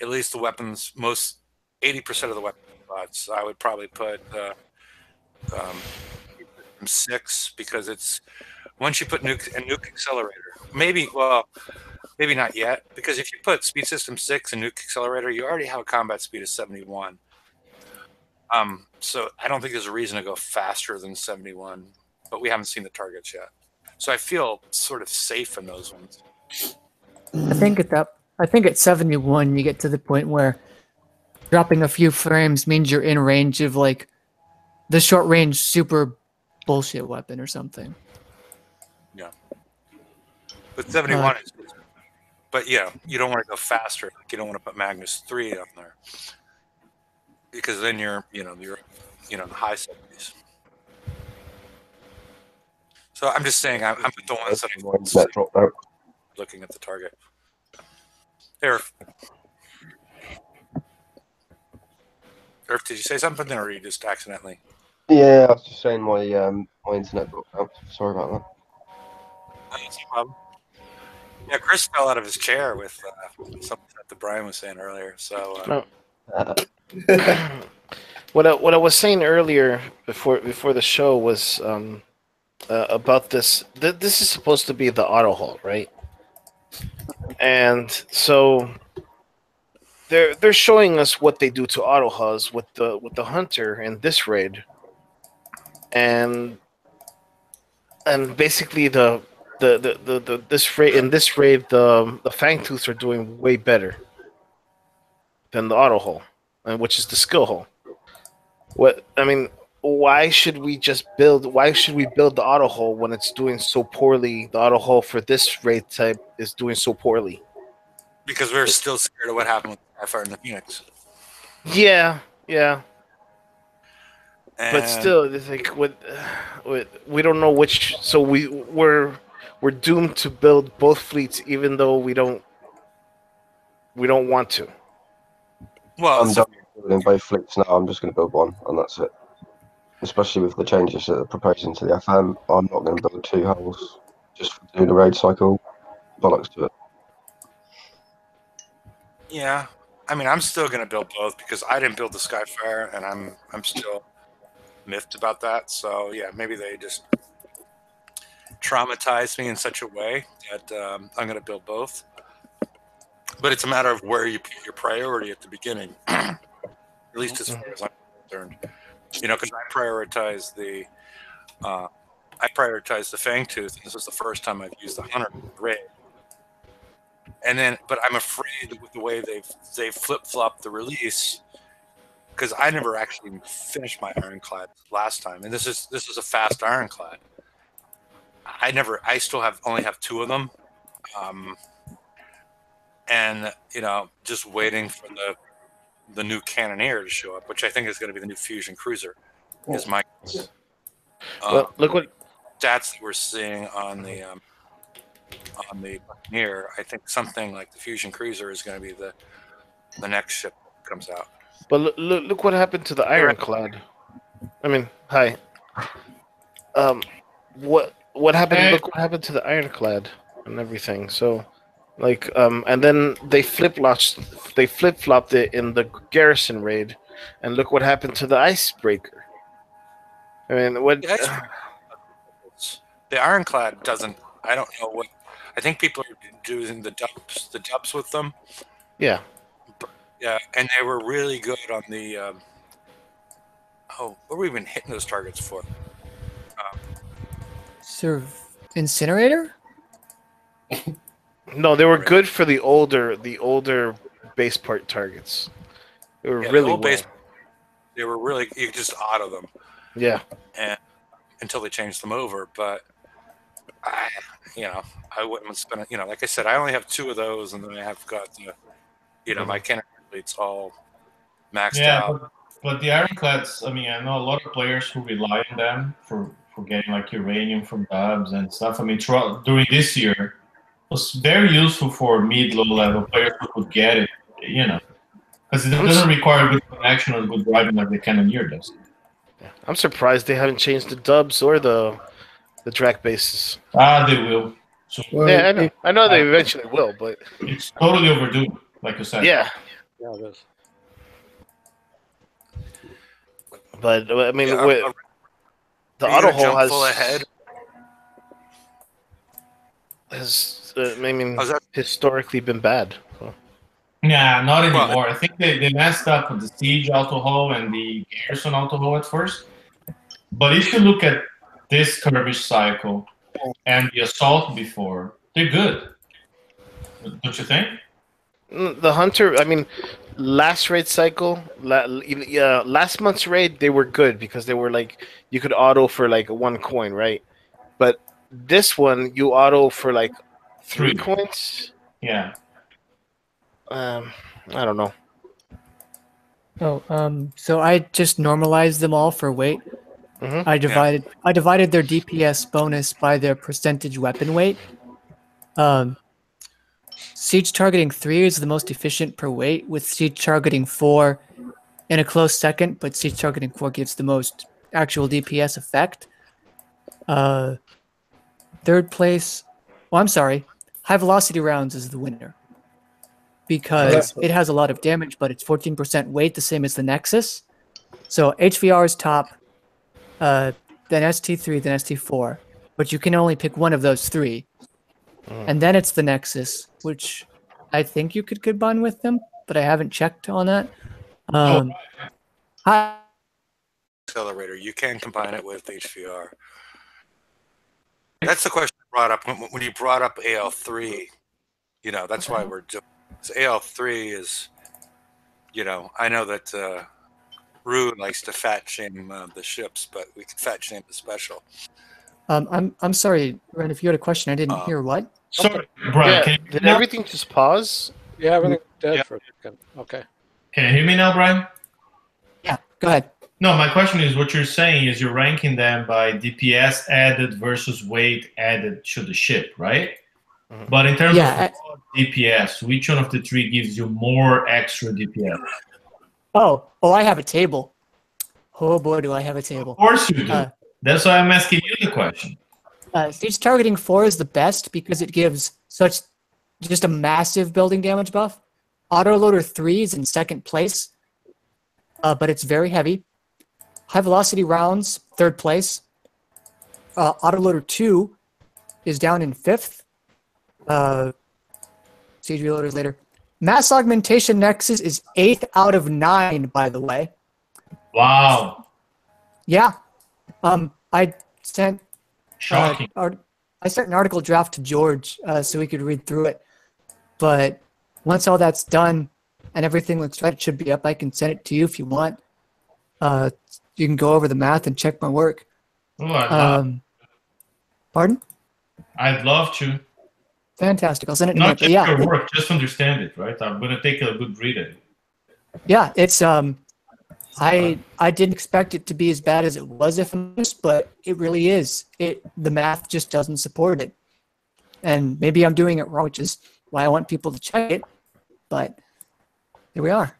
at least the weapons, most 80% of the weapon spots. I would probably put 6, because it's once you put nuke accelerator, maybe not yet, because if you put speed system 6 and nuke accelerator, you already have a combat speed of 71. So I don't think there's a reason to go faster than 71, but we haven't seen the targets yet. So I feel sort of safe in those ones. I think at 71 you get to the point where dropping a few frames means you're in range of like the short range super bullshit weapon or something. Yeah. But 71 is, but yeah, you don't want to go faster. Like you don't want to put Magnus 3 on there, because then you're in the high 70s. So I'm just saying, I'm the ones that are looking at the target. Earth, did you say something, or are you just accidentally? Yeah, I was just saying my my internet broke out. Sorry about that. That's no problem. Yeah, Chris fell out of his chair with something that Brian was saying earlier. So what I was saying earlier before the show was about this. This is supposed to be the auto hull, right? And so they're showing us what they do to auto hulls with the hunter in this raid, and basically this raid the Fangtooths are doing way better than the auto hull, which is the skill hull. Why should we build the auto hull when it's doing so poorly? The auto hull for this raid type is doing so poorly. Because we're still scared of what happened with Sapphire and the Phoenix. Yeah. And But still, it's like we don't know which. So we're doomed to build both fleets, even though we don't want to. Well, I'm done building both fleets now. I'm just going to build one, and that's it. Especially with the changes that they're proposing to the FM, I'm not going to build 2 hulls just for doing the raid cycle. Bollocks to it. yeah, I'm still going to build both, because I didn't build the Skyfire, and I'm still miffed about that. So yeah, maybe they just traumatized me in such a way that I'm going to build both. But it's a matter of where you put your priority at the beginning, at least as far as I'm concerned. Because I prioritize the Fangtooth, and this is the first time I've used the Hunter raid. But I'm afraid with the way they've flip-flopped the release, because I never actually finished my Ironclad last time, and this is a fast Ironclad. I still only have 2 of them, and just waiting for the new Cannoneer to show up, which I think is going to be the new Fusion Cruiser. Is my Well, look what stats that we're seeing on the Buccaneer. I think something like the Fusion Cruiser is going to be the next ship that comes out. But look what happened to the Ironclad. Hi. What happened? Look what happened to the Ironclad and everything. So, and then they flip-flopped it in the Garrison raid, and look what happened to the Icebreaker. What? The Ironclad doesn't. I don't know what. I think people are doing the dubs with them. Yeah. Yeah, and they were really good on the. What were we even hitting those targets for? Sort of incinerator. No, they were good for the older base part targets. They were Yeah, the really old well. base- They were really. You could just auto them Yeah. until they changed them over. But I wouldn't spend it. Like I said, I only have 2 of those, and then I have got my cannon fleet's all maxed Yeah, out. but the ironclads, I mean, I know a lot of players who rely on them for getting like uranium from dubs and stuff. I mean, during this year, it was very useful for mid-low level players who could get it, because it doesn't require good connection or good driving like the Cannoneer does. I'm surprised they haven't changed the dubs or the Drac bases. They will. So Well, Yeah, I know. I know they eventually will, but it's totally overdue, like you said. yeah. Yeah, it is. But I mean, Yeah, with, the are you auto gonna hull jump has full ahead? I mean, How's that? historically been bad. So. Yeah, not Well, anymore. I think they messed up with the Siege auto hull and the Garrison auto hull at first. But if you look at this skirmish cycle and the assault before, they're good. Don't you think? The Hunter, I mean, last raid cycle, last month's raid, they were good because they were like, you could auto for like 1 coin, right? But this one, you auto for like 3 3. coins. Yeah. I don't know. So I just normalized them all for weight. Mhm. I divided their DPS bonus by their percentage weapon weight. Siege targeting 3 is the most efficient per weight, with siege targeting 4 in a close second, but siege targeting 4 gives the most actual DPS effect. Third place, I'm sorry, high velocity rounds is the winner because it has a lot of damage, but it's 14% weight, the same as the Nexus. So HVR is top, then ST3, then ST4, but you can only pick one of those 3. And then it's the Nexus, which I think you could combine with them, but I haven't checked on that. Accelerator. You can combine it with HVR. That's the question I brought up when you brought up AL3. That's why we're doing. So AL3 is, I know that Rue likes to fat shame the ships, but we can fat shame the special. I'm sorry, Ren, if you had a question, I didn't hear what. Sorry, Brian. Yeah, did everything just pause? Yeah, everything's dead for a second. Okay. Can you hear me now, Brian? Yeah, go ahead. No, my question is, what you're saying is you're ranking them by DPS added versus weight added to the ship, right? Mhm. But in terms Yeah, of DPS, which one of the 3 gives you more extra DPS? Oh, I have a table. Oh boy, do I have a Of table. course you do. That's why I'm asking you the question. Siege targeting 4 is the best because it gives just a massive building damage buff. Autoloader 3 is in second place, but it's very heavy. High velocity rounds, third place. Autoloader 2 is down in 5th. Siege reloaders later. Mass augmentation nexus is 8th out of 9, by the way. Wow. Yeah. I sent Shocking. I sent an article draft to George so we could read through it. But once all that's done and everything looks right, it should be up. I can send it to you if you want. You can go over the math and check my work. Oh, Pardon? I'd love to. Fantastic. I'll send it in a Not minute. just But yeah, your work, just understand it, right? I'm going to take a good read at it. yeah, it's I didn't expect it to be as bad as it was, if I'm honest, but it really is. The math just doesn't support it, and maybe I'm doing it wrong, which is why I want people to check it. But here we are.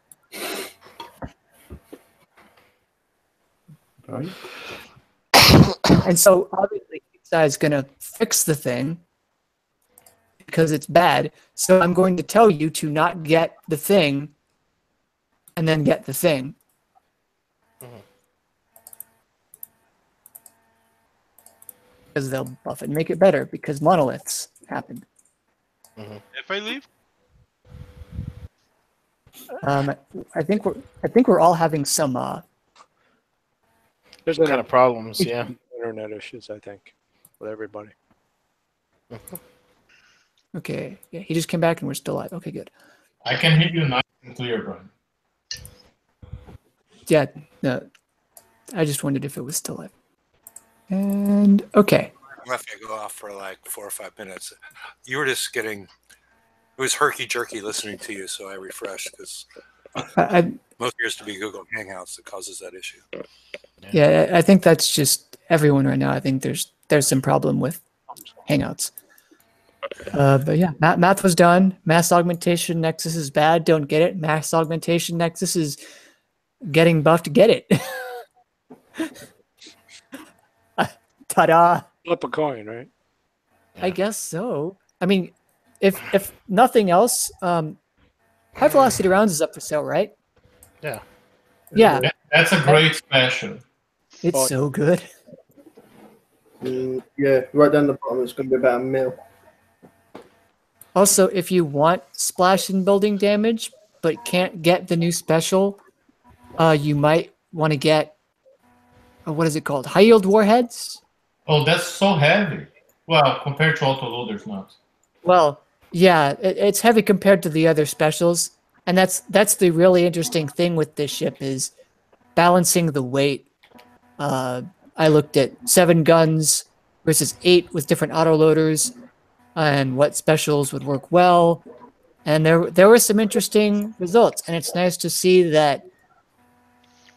And so obviously, Kixeye is going to fix the thing because it's bad. So I'm going to tell you to not get the thing, and then get the thing. because they'll buff it and make it better because monoliths happened. If I leave, I think we're all having some There's Kind of problems, yeah. internet issues, I think, with everybody. okay. Yeah, he just came back and we're still live. Okay, good. I can hear you nice and clear, Brian. Yeah, no, I just wondered if it was still live. And okay. I left you go off for like 4 or 5 minutes. You were just getting, it was herky jerky listening to you, so I refreshed because I most appears to be Google Hangouts that causes that issue. yeah, I think that's just everyone right now. I think there's some problem with Hangouts. But yeah, math was done. Mass augmentation nexus is bad. Don't get it. Mass augmentation nexus is getting buffed. Get it. Ta-da! Flip a coin, right? I guess so. I mean, if nothing else, high velocity rounds is up for sale, right? Yeah. Yeah, That's a great special. it's so good. Yeah, right down the bottom, it's going to be about $1 mil. Also, if you want splash and building damage but can't get the new special, you might want to get what is it called? High yield warheads. Oh, that's so heavy. Well, compared to autoloaders, not. Well, yeah, it's heavy compared to the other specials, and that's the really interesting thing with this ship is balancing the weight. I looked at 7 guns versus 8 with different autoloaders, and what specials would work well, and there were some interesting results, and it's nice to see that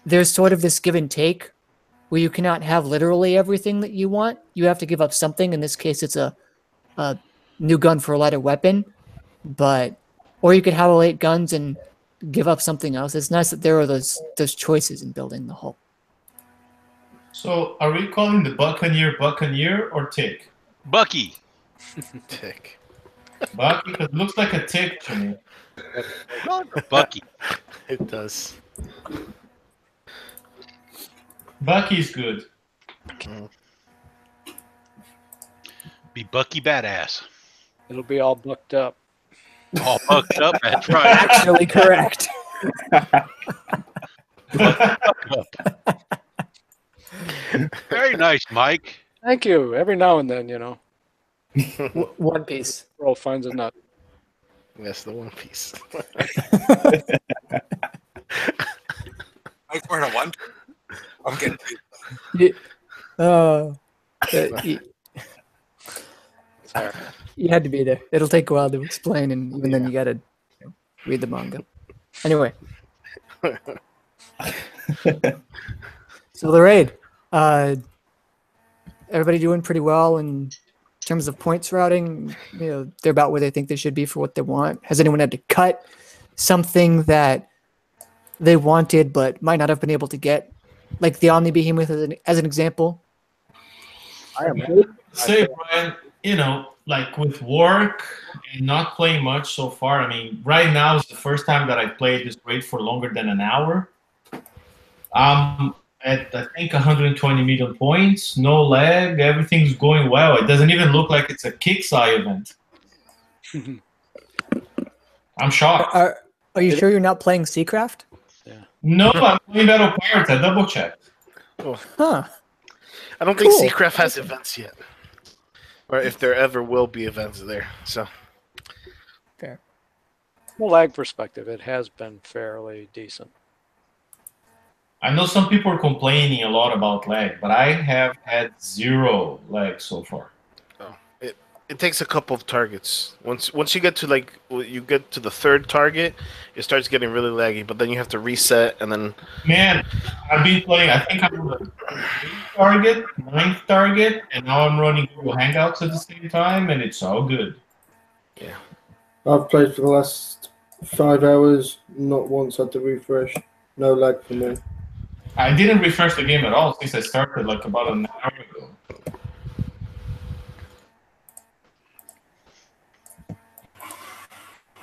there's sort of this give and take where you cannot have literally everything that you want. You have to give up something. In this case, it's a new gun for a lighter weapon, or you could have all 8 guns and give up something else. It's nice that there are those choices in building the hull. So, are we calling the Buccaneer or Tick? Bucky. Tick. Bucky, because it looks like a tick to me. Bucky. It does. Bucky's good. Be Bucky badass. It'll be all booked up. All bucked up. That's right. Actually correct. Very nice, Mike. Thank you. Every now and then, One Piece. Earl finds a nut. Yes, the One Piece. I'm wearing a one. I'm getting. You had to be there. It'll take a while to explain, and even then you gotta read the manga. Anyway. So the raid. Everybody doing pretty well in terms of points routing. They're about where they think they should be for what they want. Has anyone had to cut something that they wanted but might not have been able to get? Like the Omni Behemoth as an example? I am. Say, Brian, like with work and not playing much so far, I mean, right now is the first time that I played this raid for longer than an hour. At, I think, 120 million points, no lag, everything's going well. It doesn't even look like it's a Kixeye event. I'm shocked. Are you sure you're not playing Seacraft? No, I'm playing Battle Pirates. I double checked. Huh. I don't think Cool. Seacraft has events yet. Or if there ever will be events there. So Fair. From a lag perspective, it has been fairly decent. I know some people are complaining a lot about lag, but I have had 0 lag so far. it takes a couple of targets. Once you get to the 3rd target, it starts getting really laggy, but then you have to reset and then Man, I've been playing, I think I'm on the 8th target, 9th target, and now I'm running Google Hangouts at the same time, and it's all good. I've played for the last 5 hours, not once had to refresh. No lag for me. I didn't refresh the game at all since I started like about an hour ago.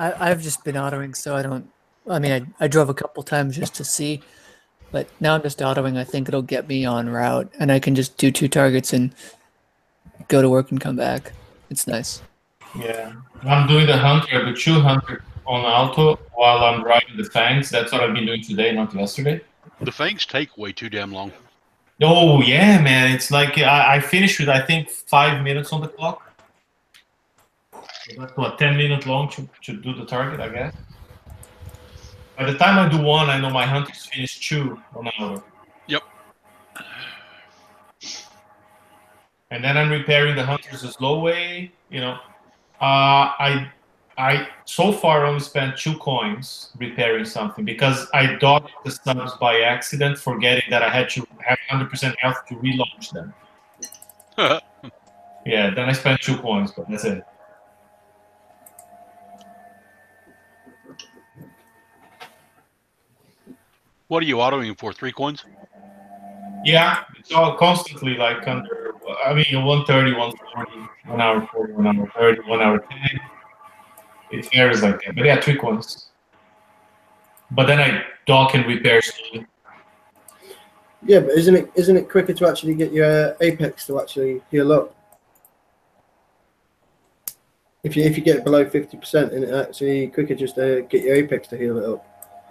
I've just been autoing, so I drove a couple times just to see, but now I'm just autoing. I think it'll get me on route, and I can just do 2 targets and go to work and come back. It's nice. Yeah. I'm doing the hunter, the chew hunter on auto while I'm driving the fangs. That's what I've been doing today, not yesterday. The fangs take way too damn long. Oh yeah, man! It's like I finished with I think 5 minutes on the clock. So that's what 10 minutes long to do the target, I guess. By the time I do one, I know my hunter's finished 2 on auto. Yep. And then I'm repairing the hunters the slow way. You know, I so far only spent 2 coins repairing something because I dodged the subs by accident, forgetting that I had to have 100% health to relaunch them. Yeah, then I spent 2 coins, but that's it. What are you autoing for? 3 coins? Yeah, it's all constantly like under. I mean, 130, 140, 1 hour 40, 1 hour 30, 1 hour 10. It varies like that. But yeah, 3 coins. But then I dock and repair slowly. Yeah, but isn't it quicker to actually get your apex to actually heal up? If you get it below 50%, and it actually quicker just to get your apex to heal it up.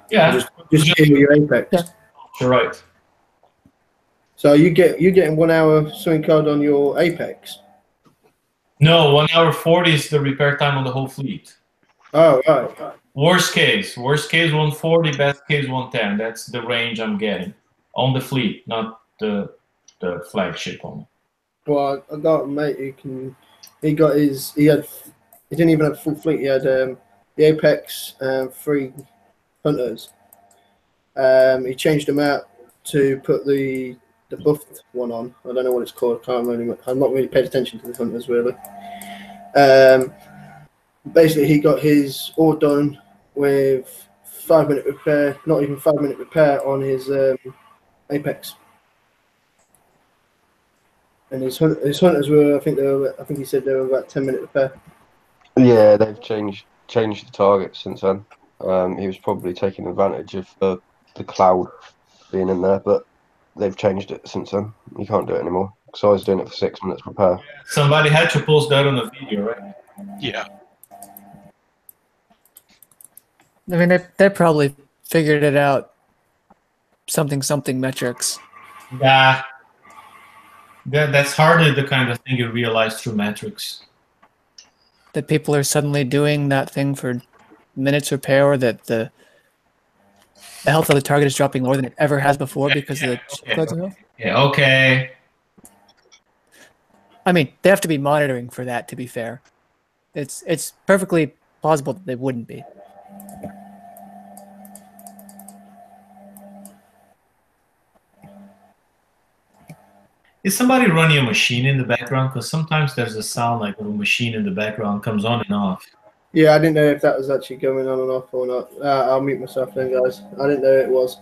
Yeah, Just heal your apex. Yeah. you're right. So you're getting 1 hour swing card on your apex. No, 1 hour 40 is the repair time on the whole fleet. Oh right. Worst case 140, best case 110. That's the range I'm getting on the fleet, not the flagship one. Well, I got a mate who he didn't even have a full fleet. He had the apex 3 hunters. He changed them out to put the buffed one on. I don't know what it's called. I'm not really paid attention to the hunters really. Basically, he got his all done with 5-minute repair, not even 5-minute repair on his apex. And his hunters were, I think he said they were about 10-minute repair. Yeah, they've changed the target since then. He was probably taking advantage of the cloud being in there, but they've changed it since then. You can't do it anymore. Because I was doing it for 6 minutes repair. Somebody had to post that on the video, right? Yeah. I mean, they probably figured it out. Something metrics. Yeah. That's hardly the kind of thing you realize through metrics. That people are suddenly doing that thing for minutes repair, or that the health of the target is dropping lower than it ever has before because of the floods and health. Yeah, okay. I mean, they have to be monitoring for that, to be fair. It's perfectly plausible that they wouldn't be. Is somebody running a machine in the background? Because sometimes there's a sound like a machine in the background comes on and off. Yeah, I didn't know if that was actually going on and off or not. I'll mute myself then, guys. I didn't know it was.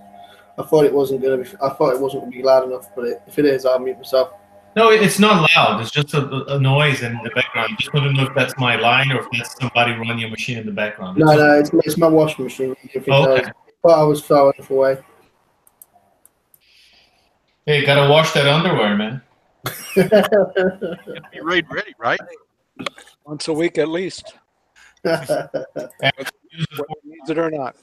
I thought it wasn't going to be loud enough, but if it is, I'll mute myself. No, it's not loud. It's just a noise in the background. I just want to know if that's my line or if that's somebody running a machine in the background. No, it's my washing machine. If it Okay. does. But I was far enough away. Hey, gotta wash that underwear, man. Be raid ready, right? Once a week at least, whether it needs it or not.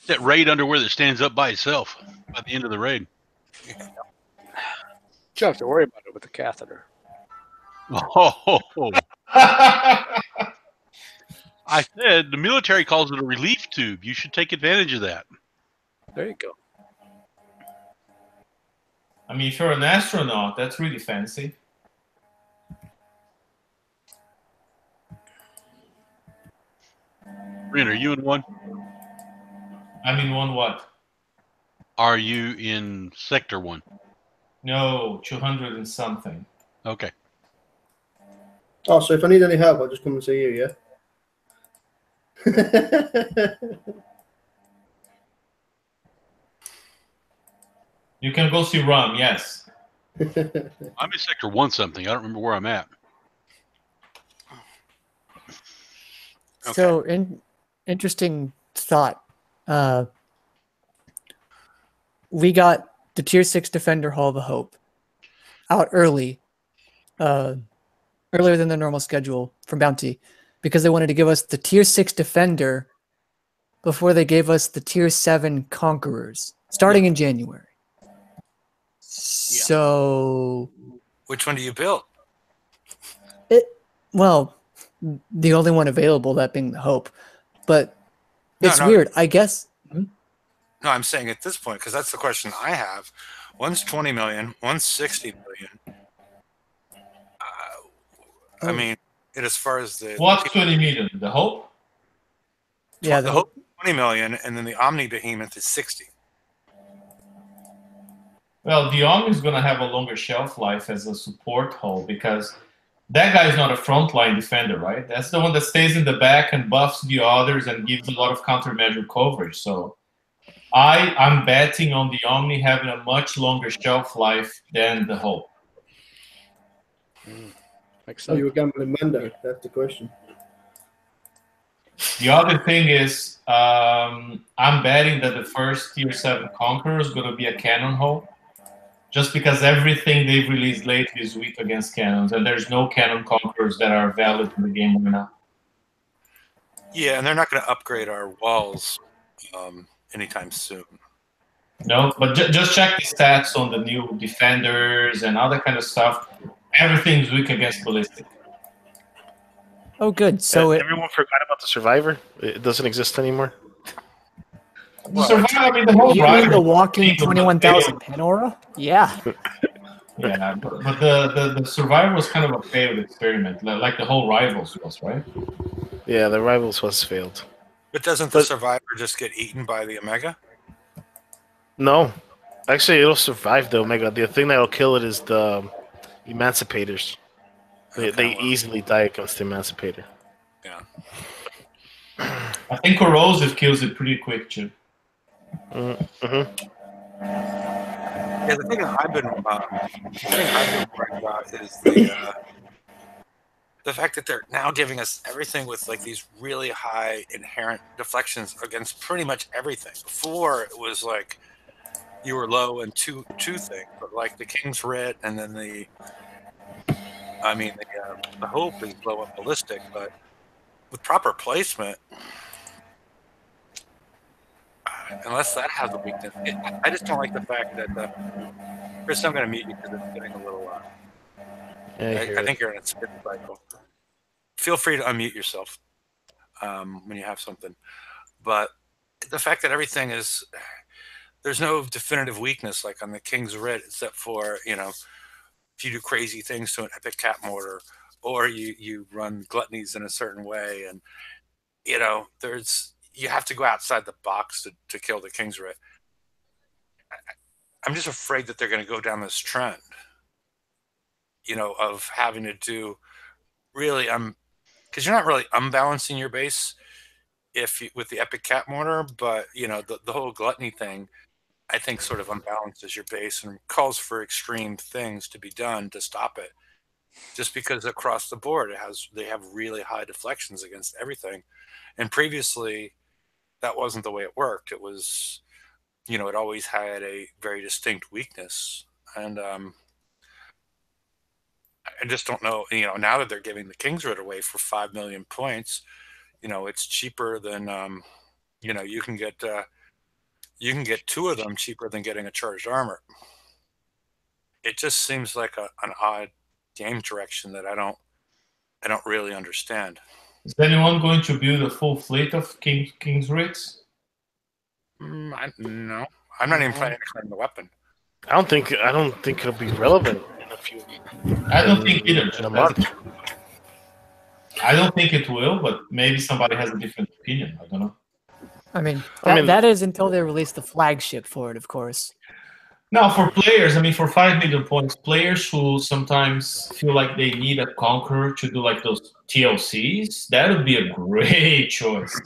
That raid underwear that stands up by itself by the end of the raid. You don't have to worry about it with the catheter. Oh, I said the military calls it a relief tube. You should take advantage of that. There you go. I mean, if you're an astronaut, that's really fancy. Rin, are you in one? I'm in one what? Are you in sector 1? No, 200 and something. Okay. Oh, so if I need any help, I'll just come and see you, yeah? You can go see Rum, yes. I'm in sector 1 something. I don't remember where I'm at. Okay. So, interesting thought. We got the Tier 6 Defender Hall of Hope. out early, earlier than the normal schedule for Bounty, because they wanted to give us the Tier 6 Defender before they gave us the Tier 7 Conquerors, starting in January. So, Which one do you build? well, the only one available, that being the Hope. But it's No. weird. I guess. No, I'm saying at this point, because that's the question I have. One's 20 million, one's 60 million. I mean, as far as the What's 20 million? The Hope? Yeah, the Hope 20 million, and then the Omni Behemoth is 60. Well, the Omni is going to have a longer shelf life as a support hull because that guy is not a frontline defender, right? That's the one that stays in the back and buffs the others and gives a lot of countermeasure coverage. So I'm betting on the Omni having a much longer shelf life than the Hope. So you were gambling Mando? That's the question. The other thing is, I'm betting that the first Tier 7 Conqueror is going to be a cannon hull, just because everything they've released lately is weak against cannons, and there's no cannon Conquerors that are valid in the game right now. Yeah, and they're not going to upgrade our walls anytime soon. No, but just check the stats on the new defenders and all that kind of stuff. Everything's weak against ballistic. Oh, good. So everyone forgot about the Survivor. It doesn't exist anymore. Survivor, I mean, the whole you mean rival the walking 21,000 pin aura? Yeah. Yeah, but the Survivor was kind of a failed experiment, like the whole Rivals was, right? Yeah, the Rivals was failed. But doesn't the Survivor just get eaten by the Omega? No. Actually, it'll survive the Omega. The thing that'll kill it is the Emancipators. They easily die against the Emancipator. Yeah. I think Corrosive kills it pretty quick, too. Mm-hmm. Yeah, the thing that I've been worried about is the fact that they're now giving us everything with like these really high inherent deflections against pretty much everything. Before it was like you were low in two things, but like the King's Writ and then the Hope is low on ballistic, but with proper placement, unless that has a weakness, I just don't like the fact that Chris, I'm going to mute you because it's getting a little. I think you're in a spin cycle. Feel free to unmute yourself when you have something, but the fact that everything is there's no definitive weakness like on the King's Writ, except for if you do crazy things to an Epic Cat Mortar, or you run gluttonies in a certain way, and you have to go outside the box to kill the King's Writ. I'm just afraid that they're going to go down this trend, of having to do really because you're not really unbalancing your base with the Epic Cat Mortar, but the whole gluttony thing, I think, sort of unbalances your base and calls for extreme things to be done to stop it. Just because across the board they have really high deflections against everything, and previously that wasn't the way it worked. It was, it always had a very distinct weakness, and I just don't know. Now that they're giving the King's Writ away for 5 million points, it's cheaper than you can get two of them cheaper than getting a charged armor. It just seems like an odd game direction that I don't really understand. Is anyone going to build a full fleet of King's Writs? No, I'm not even planning to claim the weapon. I don't think it'll be relevant in a few. I don't think either. In a month. I don't think it will, but maybe somebody has a different opinion. I don't know. I mean, that is until they release the flagship for it, of course. Now, for players, for 5 million points, players who sometimes feel like they need a Conqueror to do like those TLCs, that would be a great choice.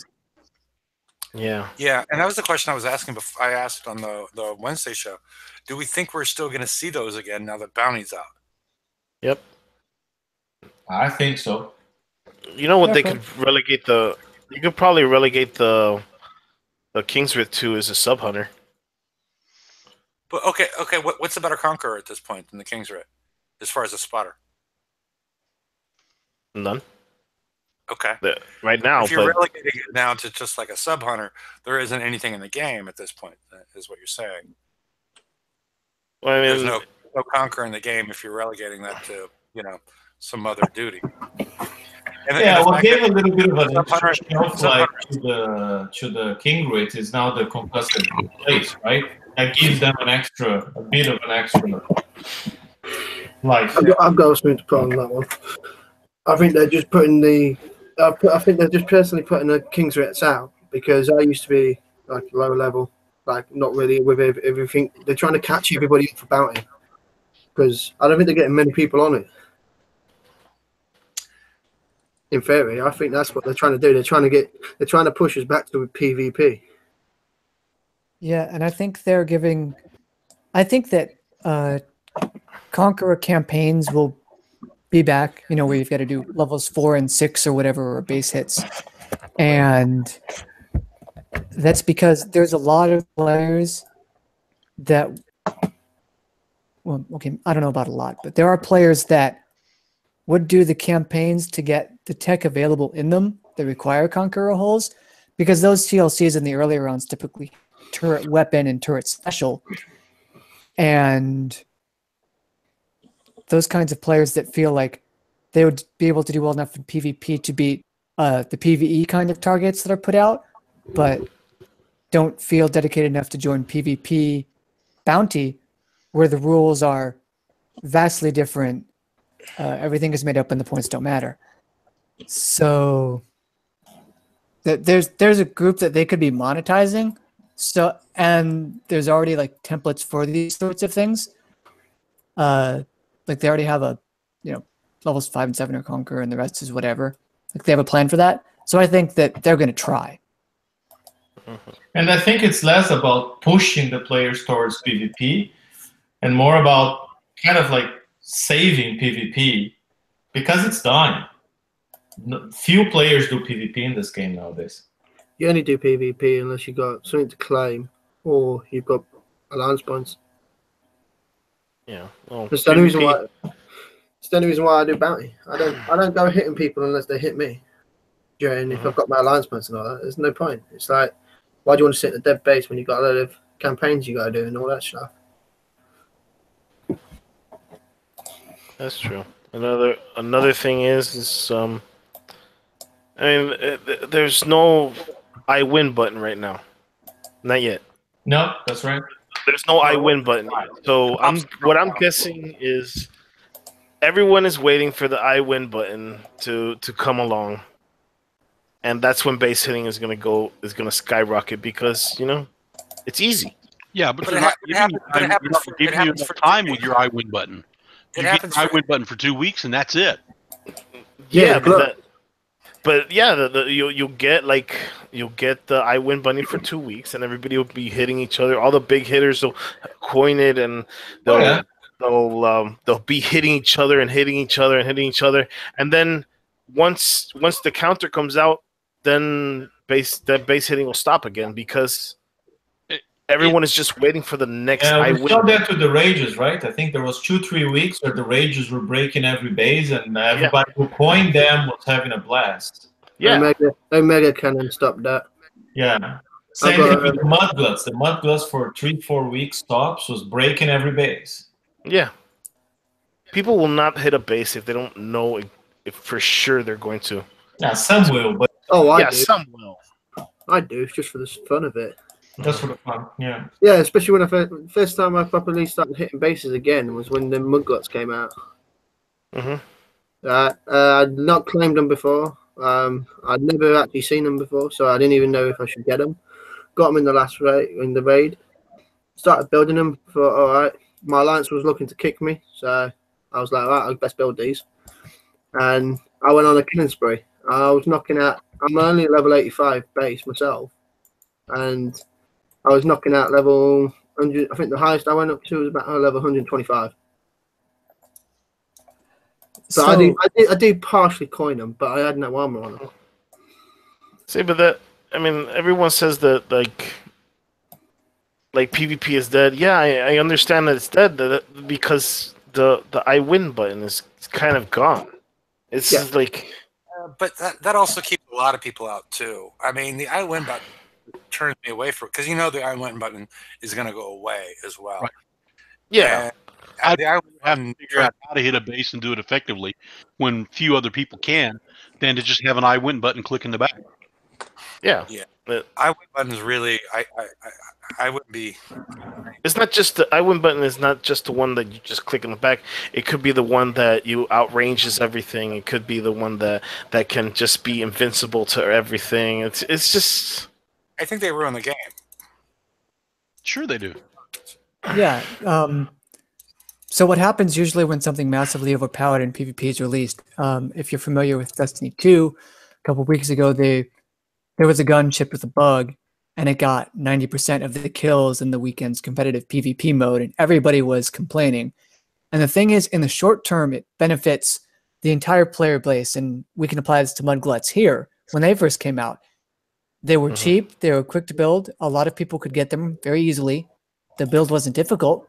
Yeah. Yeah, and that was the question I was asking before. I asked on the Wednesday show. Do we think we're still going to see those again now that Bounty's out? Yep. I think so. You know what? They could relegate the. You could probably relegate the King's Writ 2 as a sub hunter. But okay. What's the better Conqueror at this point than the King's Writ? as far as a spotter? None. Okay. Right now, If you're but relegating it down to just like a sub hunter, there isn't anything in the game at this point, is what you're saying. well, I mean, There's no conquer in the game if you're relegating that to, some other duty. And Yeah, the what fact gave that a little bit of an sub hunter- extra shelf life to the King Grit is now the concussive place, right? That gives them a bit of an extra life. I've got something to put on that one. I think they're just putting I think they're just personally putting the King's Rits out because I used to be like low level, like not really with everything. They're trying to catch everybody up for bounty because I don't think they're getting many people on it. In theory, I think that's what they're trying to do. They're trying to push us back to PvP. Yeah, and I think that Conqueror campaigns will be back, where you've got to do levels 4 and 6 or whatever, or base hits. And that's because there's a lot of players that, well, okay, I don't know about a lot, but there are players that would do the campaigns to get the tech available in them that require Conqueror holes, because those TLCs in the earlier rounds typically turret weapon and turret special. And those kinds of players that feel like they would be able to do well enough in PvP to beat the PvE kind of targets that are put out, but don't feel dedicated enough to join PvP bounty, where the rules are vastly different. Everything is made up and the points don't matter. So there's a group that they could be monetizing. So, and there's already like templates for these sorts of things. Like they already have levels 5 and 7 are Conquer and the rest is whatever. Like they have a plan for that. So I think that they're going to try. And I think it's less about pushing the players towards PvP and more about kind of like saving PvP because it's dying. Few players do PvP in this game nowadays. You only do PvP unless you've got something to claim or you've got alliance points. yeah. Well, It's the only reason why. It's the only reason why I do bounty. I don't go hitting people unless they hit me. If I've got my alliance points and all that, there's no point. It's like, why do you want to sit in a dead base when you've got a load of campaigns you got to do and all that stuff? That's true. Another thing is I mean, there's no I win button right now. Not yet. No, that's right. There's no I win button yet. So what I'm guessing is everyone is waiting for the I win button to come along. And that's when base hitting is gonna skyrocket because, it's easy. Yeah, but But they're it not ha- giving it happens for- you it happens enough for time 2 with your I win button. It You get happens the I for- win button for 2 weeks and that's it. Yeah, but you'll get the I win button for 2 weeks, and everybody will be hitting each other. All the big hitters will coin it, and they'll be hitting each other and hitting each other and hitting each other. And then once the counter comes out, then base hitting will stop again because everyone is just waiting for the next I We win. saw that with the rages, right? I think there was 2-3 weeks where the rages were breaking every base, and everybody who coined them was having a blast. Yeah, Omega Cannon stopped that. Yeah. Same thing with the Mudglutts. The Mudglutts for 3-4 weeks stops was breaking every base. yeah. People will not hit a base if they don't know if for sure they're going to. Yeah, some will, but I do. Some will. I do. It's just for the fun of it. just for the fun. Yeah. Yeah, especially when first time I properly started hitting bases again was when the Mudgluts came out. Mm-hmm. I'd not claimed them before. I'd never actually seen them before, so I didn't even know if I should get them. Got them in the last raid. Started building them. Thought, all right, my alliance was looking to kick me, so I was like, all right, I'll best build these. And I went on a killing spree. I was knocking out. I'm only level 85 base myself, and I was knocking out level 100. I think the highest I went up to was about level 125. So I did partially coin them, but I had no armor on them. See, but everyone says that like PvP is dead. Yeah, I understand that it's dead because the I win button is kind of gone. It's Yeah. like But that also keeps a lot of people out too. I mean, the I win button turns me away from because the I win button is going to go away as well. Right. yeah. And the I win Have button to figure out how to hit a base and do it effectively when few other people can, than to just have an I win button click in the back. Yeah. Yeah. But I win button is really I wouldn't be. it's not just the I win button is not just the one that you just click in the back. It could be the one that you outranges everything. It could be the one that can just be invincible to everything. It's just I think they ruin the game. Sure, they do. Yeah. So what happens usually when something massively overpowered in PvP is released? If you're familiar with Destiny 2, a couple of weeks ago there was a gun shipped with a bug, and it got 90% of the kills in the weekend's competitive PvP mode, and everybody was complaining. And the thing is, in the short term, it benefits the entire player base, and we can apply this to Mudgluts here. When they first came out, they were cheap, they were quick to build. A lot of people could get them very easily. The build wasn't difficult,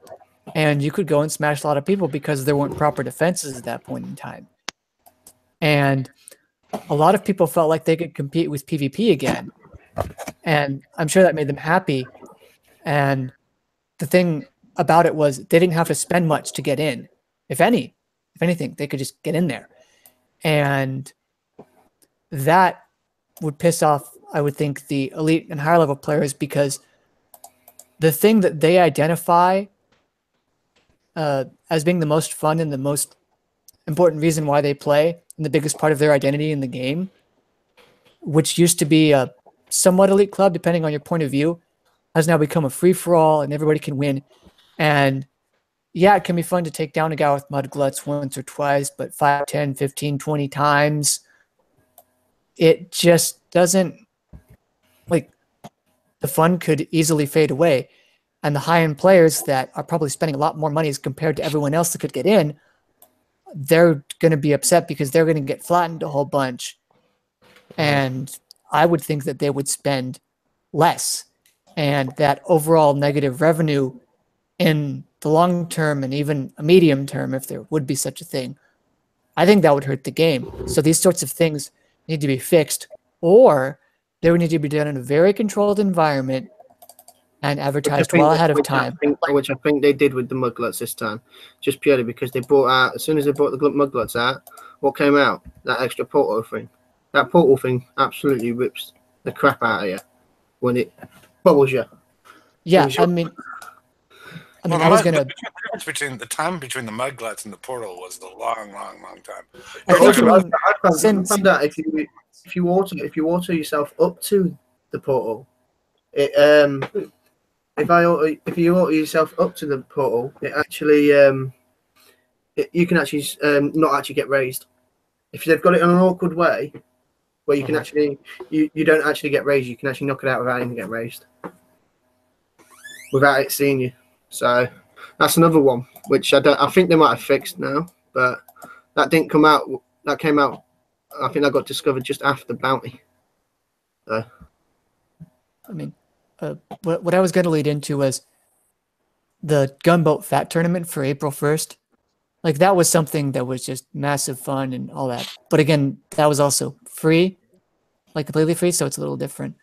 and you could go and smash a lot of people because there weren't proper defenses at that point in time. And a lot of people felt like they could compete with PvP again. And I'm sure that made them happy. And the thing about it was they didn't have to spend much to get in. If anything, they could just get in there. And that would piss off, I would think, the elite and higher level players, because the thing that they identify as being the most fun and the most important reason why they play, and the biggest part of their identity in the game, which used to be a somewhat elite club, depending on your point of view, has now become a free-for-all and everybody can win. And yeah, it can be fun to take down a guy with Mudgluts once or twice, but 5, 10, 15, 20 times, it just doesn't, like, the fun could easily fade away. And the high-end players that are probably spending a lot more money as compared to everyone else that could get in, they're going to be upset because they're going to get flattened a whole bunch. And I would think that they would spend less. And that overall negative revenue in the long term and even a medium term, if there would be such a thing, I think that would hurt the game. So these sorts of things need to be fixed, or they would need to be done in a very controlled environment and advertised well ahead of time. Which I think they did with the Mudgluts this time, just purely because they brought out, as soon as they brought the Mudgluts out, what came out? That extra portal thing. That portal thing absolutely rips the crap out of you when it bubbles you. Yeah, I mean, I was gonna. Between the time between the Mudgluts and the portal was the long time. I think I found out if you auto yourself up to the portal, it if you auto yourself up to the portal, it actually you can actually not actually get raised. If they've got it in an awkward way, where you can actually you don't actually get raised, you can actually knock it out without even getting raised, without it seeing you. So that's another one which I think they might have fixed now, but that didn't come out. That came out. I think that got discovered just after Bounty. So. I mean, what I was going to lead into was the Gunboat Fat Tournament for April 1st. Like, that was something that was just massive fun and all that. But again, that was also free, like completely free, so it's a little different.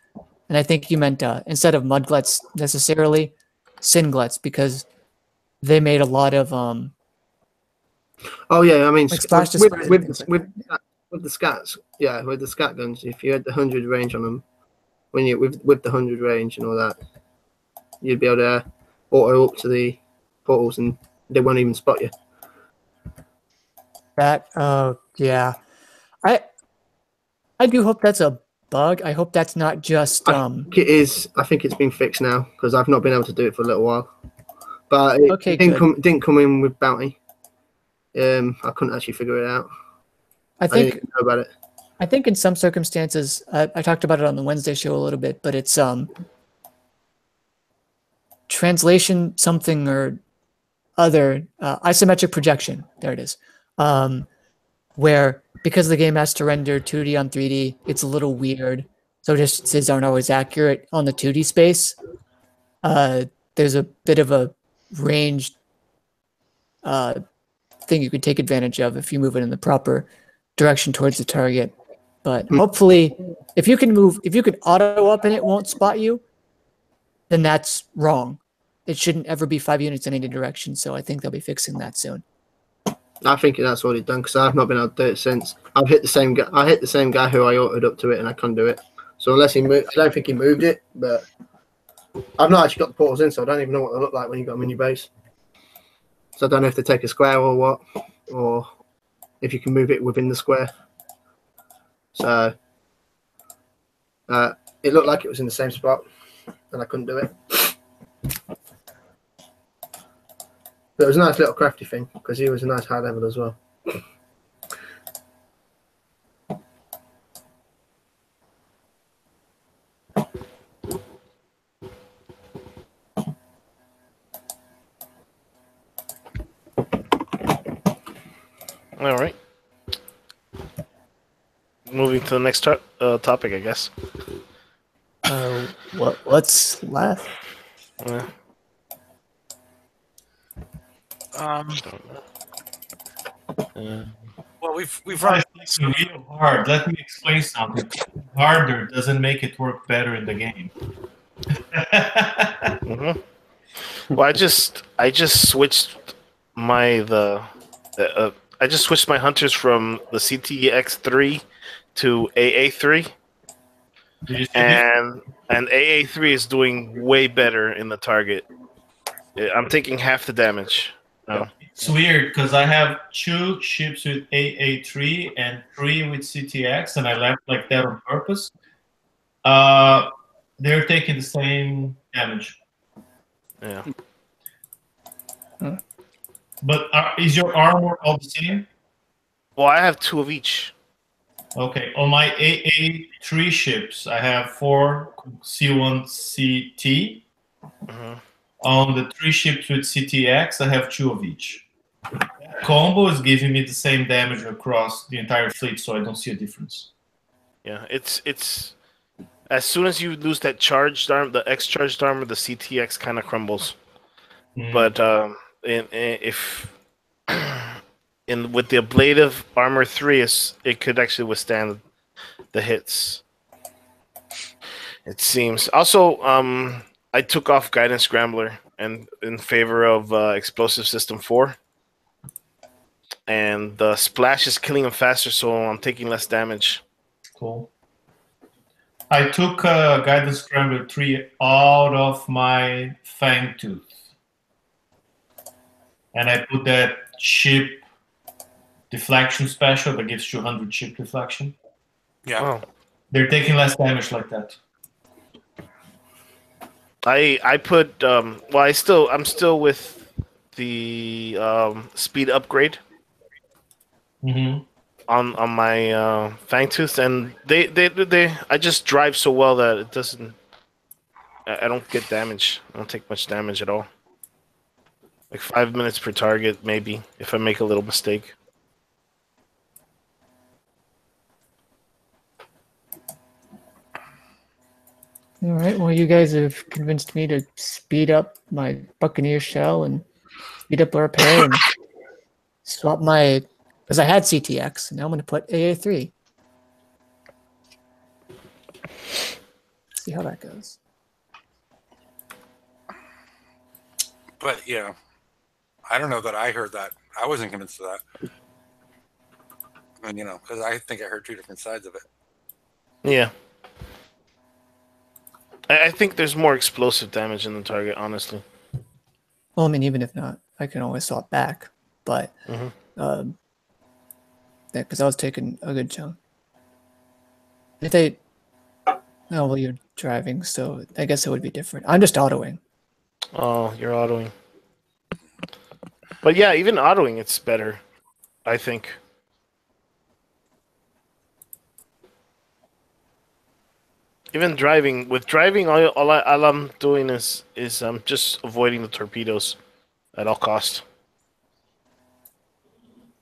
And I think you meant instead of Mudgluts necessarily, Singluts, because they made a lot of oh yeah, I mean, like splash with the scats, yeah, with the scat guns, if you had the 100 range on them, when you with the 100 range and all that, you'd be able to auto up to the portals and they won't even spot you. That yeah, I do hope that's a bug. I hope that's not just It is. I think it's been fixed now because I've not been able to do it for a little while. But it didn't come in with Bounty. I couldn't actually figure it out. I think didn't know about it. I think in some circumstances, I talked about it on the Wednesday show a little bit, but it's translation something or other, isometric projection. There it is. Where because the game has to render 2D on 3D, it's a little weird. So distances aren't always accurate on the 2D space. There's a bit of a range thing you could take advantage of if you move it in the proper direction towards the target. But hopefully, if you can auto up and it won't spot you, then that's wrong. It shouldn't ever be 5 units in any direction. So I think they'll be fixing that soon. I think that's already done because I've not been able to do it since. I've hit the same guy. I hit the same guy who I autoed up to it, and I couldn't do it. So unless he moved, I don't think he moved it. But I've not actually got the portals in, so I don't even know what they look like when you got them in your base. So I don't know if they take a square or what, or if you can move it within the square. So it looked like it was in the same spot, and I couldn't do it. But it was a nice little crafty thing because he was a nice high level as well. All right. Moving to the next topic, I guess. What's left? Yeah. Well, we've run. It's real hard. Let me explain something. Harder doesn't make it work better in the game. Well, I just switched my I just switched my hunters from the CTX3 to AA3, and AA3 is doing way better in the target. I'm taking half the damage. It's weird because I have 2 ships with AA3 and 3 with CTX, and I left like that on purpose. They're taking the same damage. Yeah. But is your armor all the same? Well, I have 2 of each. Okay. On my AA3 ships, I have 4 C1CT. On the 3 ships with CTX, I have 2 of each. Combo is giving me the same damage across the entire fleet, so I don't see a difference. Yeah, it's as soon as you lose that charged armor, the X charged armor, the CTX kind of crumbles. But if with the ablative armor 3, it could actually withstand the hits. It seems. Also, I took off Guidance Scrambler and in favor of Explosive System 4. And the splash is killing him faster, so I'm taking less damage. Cool. I took Guidance Scrambler 3 out of my Fangtooth. And I put that ship deflection special that gives 200 ship deflection. Yeah. Oh. They're taking less damage like that. I put I'm still with the speed upgrade on my Fangtooth, and they I just drive so well that it doesn't. I don't get damage. I don't take much damage at all. Like 5 minutes per target, maybe, if I make a little mistake. All right. Well, you guys have convinced me to speed up my Buccaneer shell and speed up our repair and swap my, because I had CTX, and now I'm going to put AA3. See how that goes. But yeah, I don't know that I heard that. I wasn't convinced of that. And because I think I heard 2 different sides of it. Yeah. I think there's more explosive damage in the target, honestly. Well, I mean, even if not, I can always swap back. But, yeah, because I was taking a good chunk. If they, well, you're driving, so I guess it would be different. I'm just autoing. Oh, you're autoing. But yeah, even autoing, it's better, I think. Even driving, all I'm doing is I'm just avoiding the torpedoes at all cost.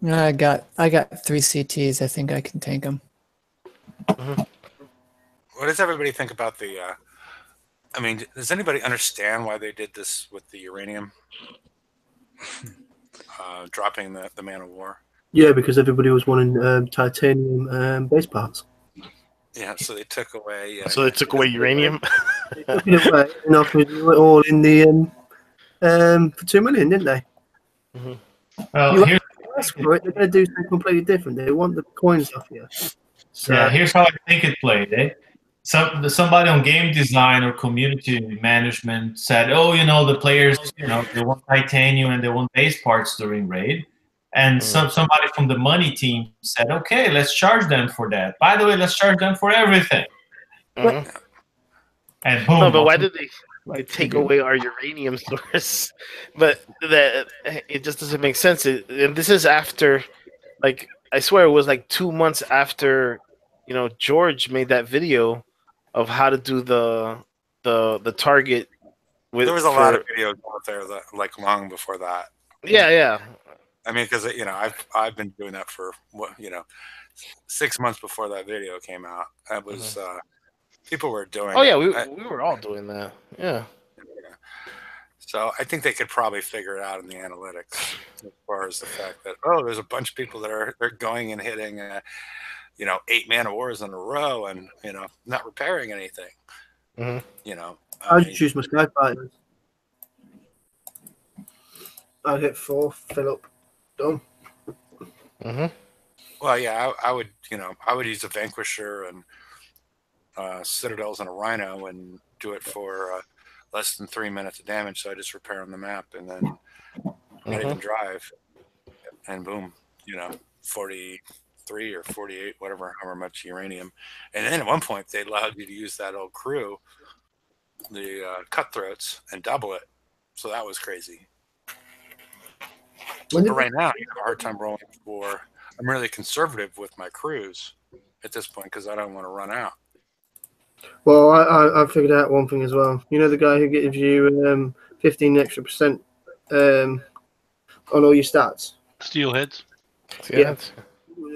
I got 3 CTs. I think I can tank them. What does everybody think about the? I mean, does anybody understand why they did this with the uranium? dropping the Man of War. Yeah, because everybody was wanting titanium base parts. Yeah, so they took away. So they took away uranium. They took it away and offered you it all in the for 2 million, didn't they? Well, You here's, ask for it, they're going to do something completely different. They want the coins off you. So, yeah, here's how I think it played. Somebody on game design or community management said, "Oh, the players, they want titanium and they want base parts during raid." And somebody from the money team said, "Okay, let's charge them for that. By the way, let's charge them for everything." Mhm. And boom. No, but why did they take away our uranium source? But it just doesn't make sense. And this is after, like, I swear it was like 2 months after, George made that video of how to do the target. There was a lot of videos out there that long before that. Yeah. I mean, because I've been doing that for 6 months before that video came out. That was people were doing. Oh yeah, we were all doing that. Yeah. So I think they could probably figure it out in the analytics as far as the fact that there's a bunch of people that they're going and hitting 8 Man of Wars in a row and not repairing anything. I'd choose my Sky Fighters. I'd hit 4, fill up, done. Well, yeah, I would use a Vanquisher and Citadels and a Rhino and do it for less than 3 minutes of damage. So I just repair on the map and then not even drive, and boom, 43 or 48, however much uranium. And then at one point they allowed you to use that old crew, the Cutthroats, and double it. So that was crazy. But right now, I have a hard time rolling for. I'm really conservative with my crews at this point because I don't want to run out. Well, I figured out one thing as well. You know the guy who gives you 15 extra percent on all your stats? Steelheads. Yeah.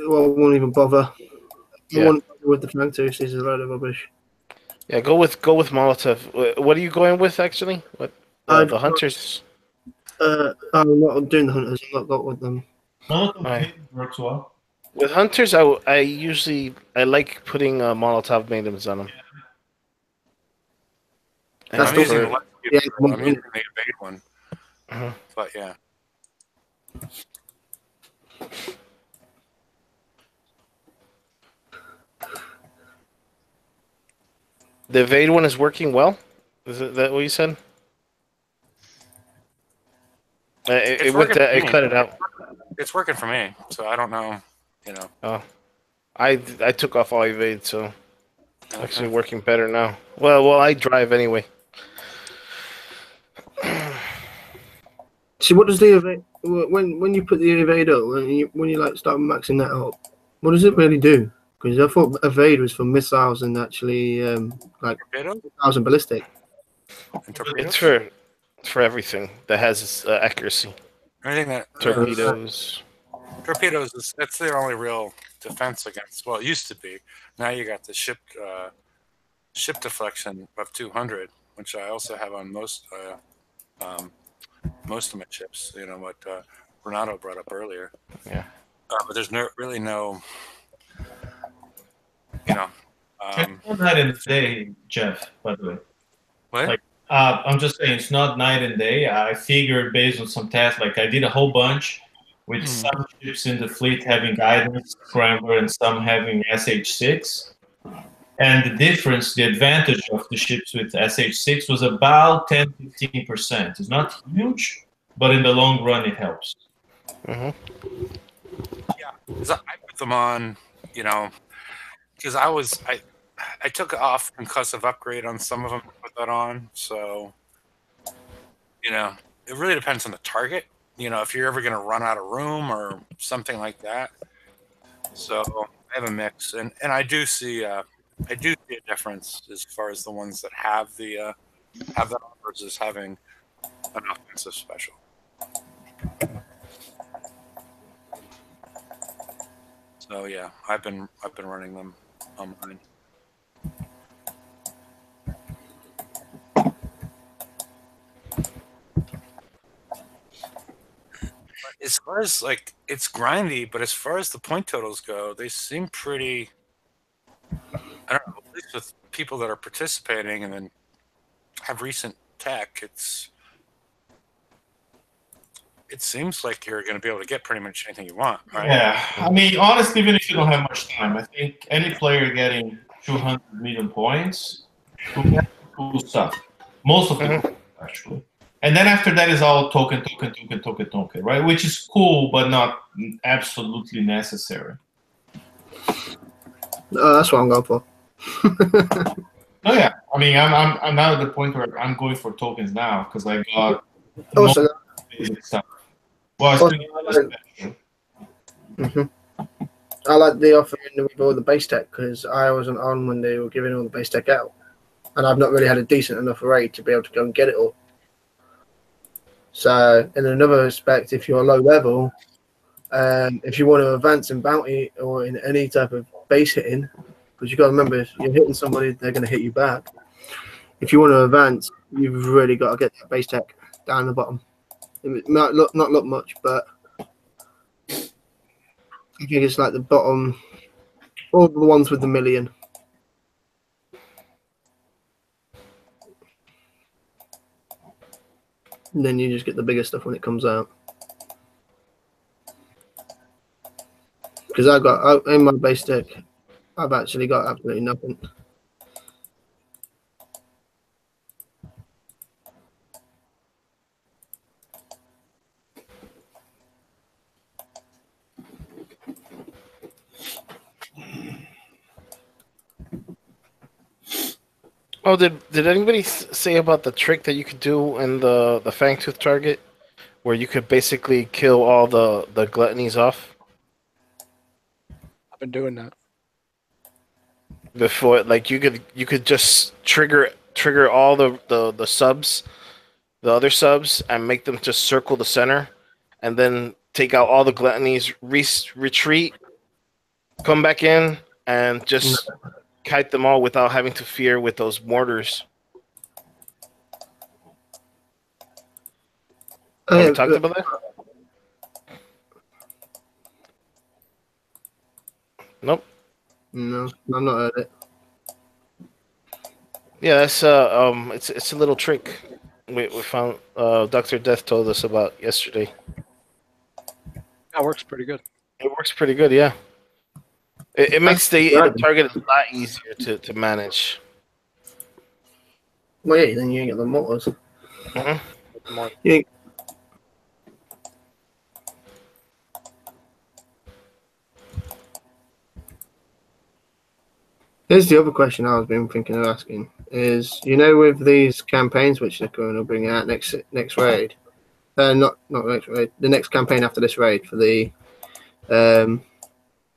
Well, won't even bother. Yeah. Won't bother with the Flantus. Is a load of rubbish. Yeah, go with Molotov. What are you going with actually? What the Hunters? I'm not doing the Hunters. I'm not got with them. Molotov works well. With Hunters, I usually like putting Molotov magnums on them. That's I'm using the I'm using the evade one. But yeah. The evade one is working well? Is that what you said? It cut it out. It's working for me, so I don't know. Oh, I took off all evade, so it's actually working better now. Well, I drive anyway. See, what does the evade when you put the evade up when you like start maxing that up? What does it really do? Because I thought evade was for missiles and actually missiles and ballistic. It's for everything that has accuracy. Anything that Torpedoes. Torpedoes that's their only real defense against. Well, it used to be. Now you got the ship deflection of 200, which I also have on most of my ships. What Renato brought up earlier. Yeah. But there's really no. It's not night and day, Jeff. By the way. What? I'm just saying it's not night and day. I figured based on some tests, I did a whole bunch with some ships in the fleet having guidance, scrambler, and some having SH6. And the difference, the advantage of the ships with SH6 was about 10-15%. It's not huge, but in the long run, it helps. Yeah, because I put them on, because I took off concussive upgrade on some of them to put that on. So, it really depends on the target. If you're ever going to run out of room or something like that. So I have a mix, and I do see a difference as far as the ones that have the have that versus having an offensive special. So yeah, I've been running them on mine. as far as like it's grindy, but as far as the point totals go, they seem pretty. I don't know, at least with people that are participating and then have recent tech, it seems like you're going to be able to get pretty much anything you want, right? Yeah, I mean, honestly, even if you don't have much time, I think any player getting 200 million points will get cool stuff. Most of them, actually. And then after that is all token, right? Which is cool, but not absolutely necessary. That's what I'm going for. Oh yeah, I mean, I'm now at the point where I'm going for tokens now because I got Also, basic stuff. Well, Also, special. I like the offering with all the base tech because I wasn't on when they were giving all the base tech out, and I've not really had a decent enough raid to be able to go and get it all. So, in another respect, if you're low level, if you want to advance in bounty or in any type of base hitting, because you've got to remember, if you're hitting somebody, they're going to hit you back. If you want to advance, you've really got to get that base tech down the bottom. It might not look much, but I think it's like the bottom, all the ones with the million. And then you just get the bigger stuff when it comes out. Because in my base deck, I've actually got absolutely nothing. Oh, did anybody say about the trick that you could do in the Fangtooth target, where you could basically kill all the gluttonies off I've been doing that. before? Like you could just trigger all the subs, the other subs, and make them just circle the center, and then take out all the gluttonies, retreat, come back in, and just kite them all without having to fear with those mortars. Have we talked about that? Nope. No, I've not heard it. Yeah, that's it's a little trick we found. Dr. Death told us about yesterday. That works pretty good. It works pretty good, yeah. It makes the target a lot easier to manage. Well, yeah, then you ain't got the mortars. Mm-hmm. You ain't... Here's the other question I've been thinking of asking is, with these campaigns which they're going to bring out next raid, not next raid, the next campaign after this raid for the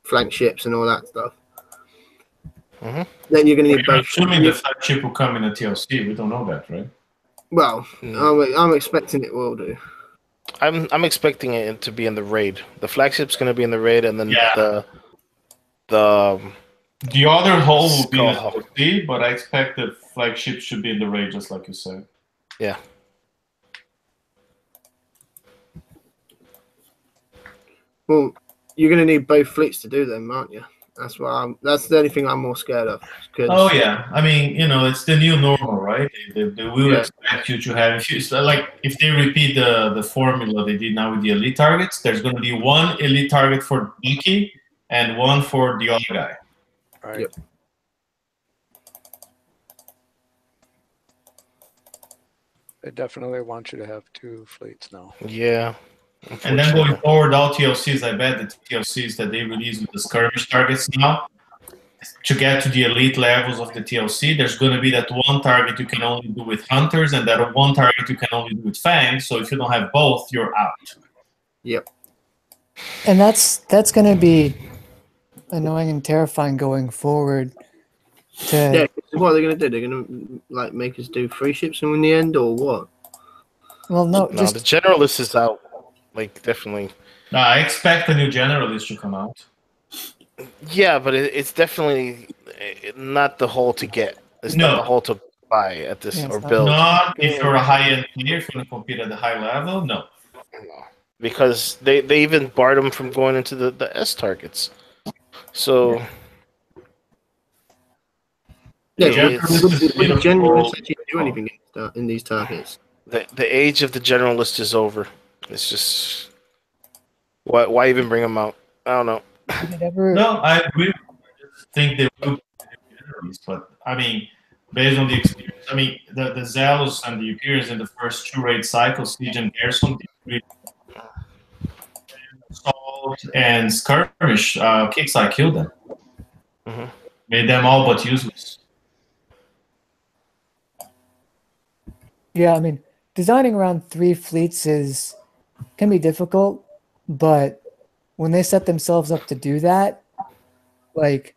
flagships and all that stuff. Mm-hmm. Then you're going to need both. Assuming the flagship will come in a TLC, we don't know that, right? Well, I'm expecting it will do. I'm expecting it to be in the raid. The flagship's going to be in the raid, and then the other hull will be in the Skull. TLC, but I expect the flagship should be in the raid, just like you said. Yeah. Well, you're going to need both fleets to do them, aren't you? That's the only thing I'm more scared of. Oh yeah, I mean, it's the new normal, right? They will expect you to have. If they repeat the formula they did now with the elite targets, there's going to be one elite target for Bucky and one for the other guy. Right. Yep. They definitely want you to have 2 fleets now. Yeah. And then going forward, all TLCs, I bet the TLCs that they release with the skirmish targets now, to get to the elite levels of the TLC, there's going to be that one target you can only do with hunters, and that one target you can only do with fangs. So if you don't have both, you're out. Yep. And that's going to be annoying and terrifying going forward. Yeah, what are they going to do? They're going to make us do 3 ships in the end, or what? Well, no, the generalist is out. Definitely. No, I expect a new generalist to come out. Yeah, but it's definitely not the whole to get. It's not the whole to buy at this or build. Not if you're a high-end player, if you want to compete at the high level, no. because they even barred them from going into the S targets. So Yeah, it's, would the generalists actually do anything in these targets? the age of the generalist is over. It's just why even bring them out? I don't know. Did it ever? No, I agree. I just think they will be generalists, but I mean, based on the experience, I mean, the Zealous and the Upirians in the first 2 raid cycles, Siege and Garrison, Assault and Skirmish, Kixeye killed them. Mhm. Made them all but useless. Yeah, I mean, designing around 3 fleets can be difficult, but when they set themselves up to do that, like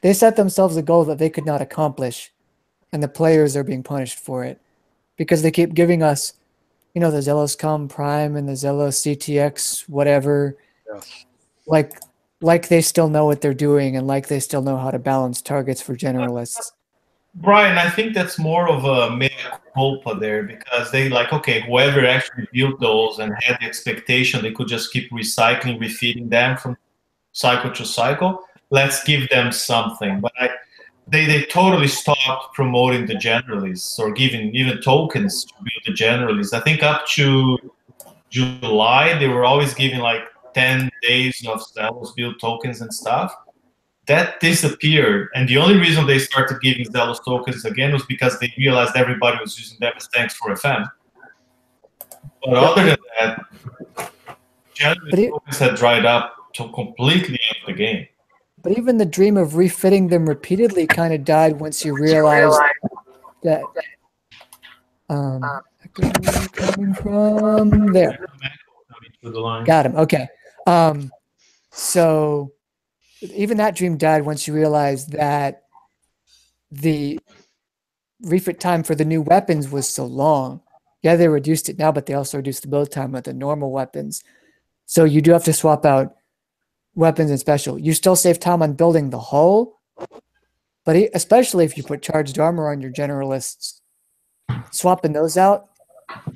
they set themselves a goal that they could not accomplish, and the players are being punished for it because they keep giving us, the Zealous Com Prime and the Zealous CTX whatever, Yes. like they still know what they're doing and like they still know how to balance targets for generalists. Brian, I think that's more of a mea culpa there because they okay, whoever actually built those and had the expectation they could just keep recycling, refeeding them from cycle to cycle. Let's give them something. But they totally stopped promoting the generalists or giving even tokens to build the generalists. I think up to July, they were always giving 10 days of Zealous build tokens and stuff. That disappeared, and the only reason they started giving Zealous tokens again was because they realized everybody was using them as tanks for FM. But other than that, generally tokens had dried up to completely out of the game. But even the dream of refitting them repeatedly kind of died once you realized that coming from there. Got him. Okay. So even that dream died once you realized that the refit time for the new weapons was so long. Yeah, they reduced it now, but they also reduced the build time of the normal weapons. So you do have to swap out weapons and special. You still save time on building the hull, but especially if you put charged armor on your generalists, swapping those out,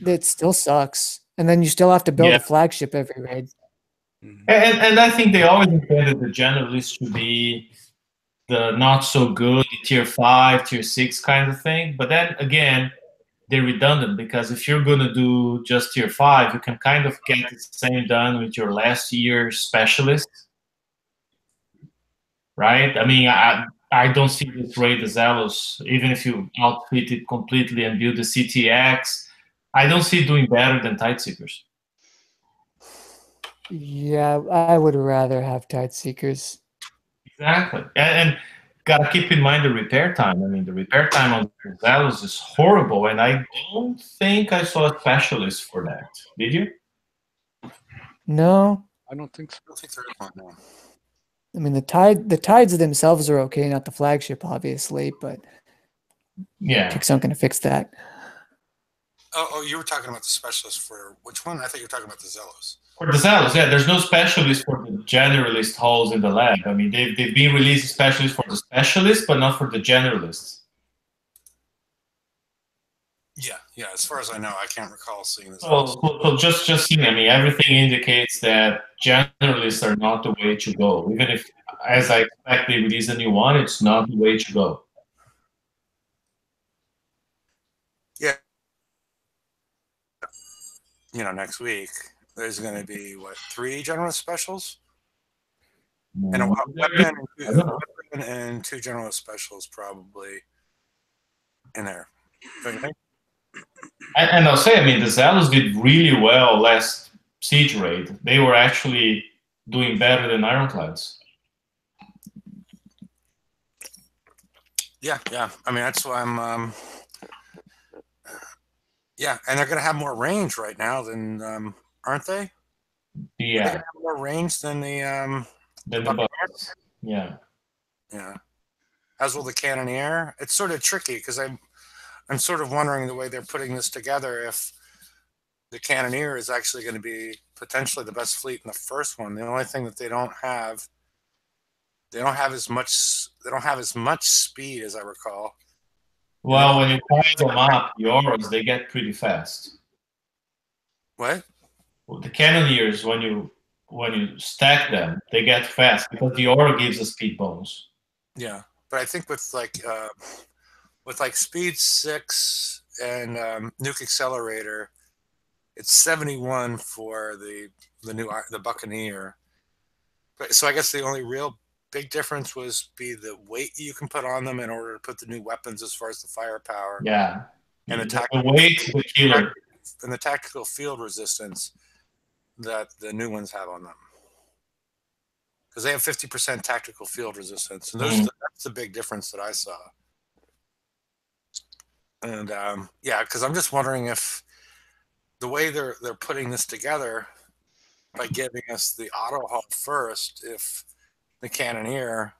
it still sucks. And then you still have to build a flagship every raid. And I think they always intended the generalists to be the not so good, tier 5, tier 6 kind of thing. But then again, they're redundant because if you're going to do just tier 5, you can kind of get the same done with your last year specialist. Right? I mean, I don't see this raid as Zealous, even if you outfit it completely and build the CTX. I don't see it doing better than Tideseekers. Yeah, I would rather have Tideseekers. Exactly. And gotta keep in mind the repair time. I mean, the repair time on Zealous is horrible, and I don't think I saw a specialist for that. Did you? No. I don't think so. I don't think there is one, no. I mean, the tides themselves are okay, not the flagship, obviously, but yeah, Kicks aren't going to fix that. Oh, you were talking about the specialist for which one? I thought you were talking about the Zealous. For the Zealous, yeah, there's no specialist for the generalist halls in the lab. I mean, they've been releasing specialists for the specialists, but not for the generalists. Yeah. As far as I know, I can't recall seeing this. So just seeing, I mean, everything indicates that generalists are not the way to go. Even if, as I expect, they release a new one, it's not the way to go. Yeah. Next week there's going to be 3 generalist specials, and a weapon and 2 generalist specials probably in there. And I'll say, I mean, the Zealous did really well last siege raid. They were actually doing better than Ironclads. Yeah. I mean, that's why I'm. Yeah, and they're going to have more range right now than, aren't they? Yeah. They have more range than the Buccaneers. Yeah. Yeah. As will the Cannoneer. It's sort of tricky because I'm sort of wondering the way they're putting this together if the Cannoneer is actually going to be potentially the best fleet in the first one. The only thing that they don't have as much speed as I recall. Well, when you tie them up, yours, they get pretty fast. What? the Cannoneers, when you stack them, they get fast because the aura gives a speed bonus. Yeah, but I think with like speed 6 and nuke accelerator, it's 71 for the Buccaneer. But, so I guess the only real big difference was the weight you can put on them in order to put the new weapons as far as the firepower. Yeah, and the weight, the killer, and the tactical field resistance that the new ones have on them. Because they have 50% tactical field resistance, and that's the big difference that I saw. And yeah, because I'm just wondering if the way they're putting this together by giving us the auto halt first, if the Cannoneer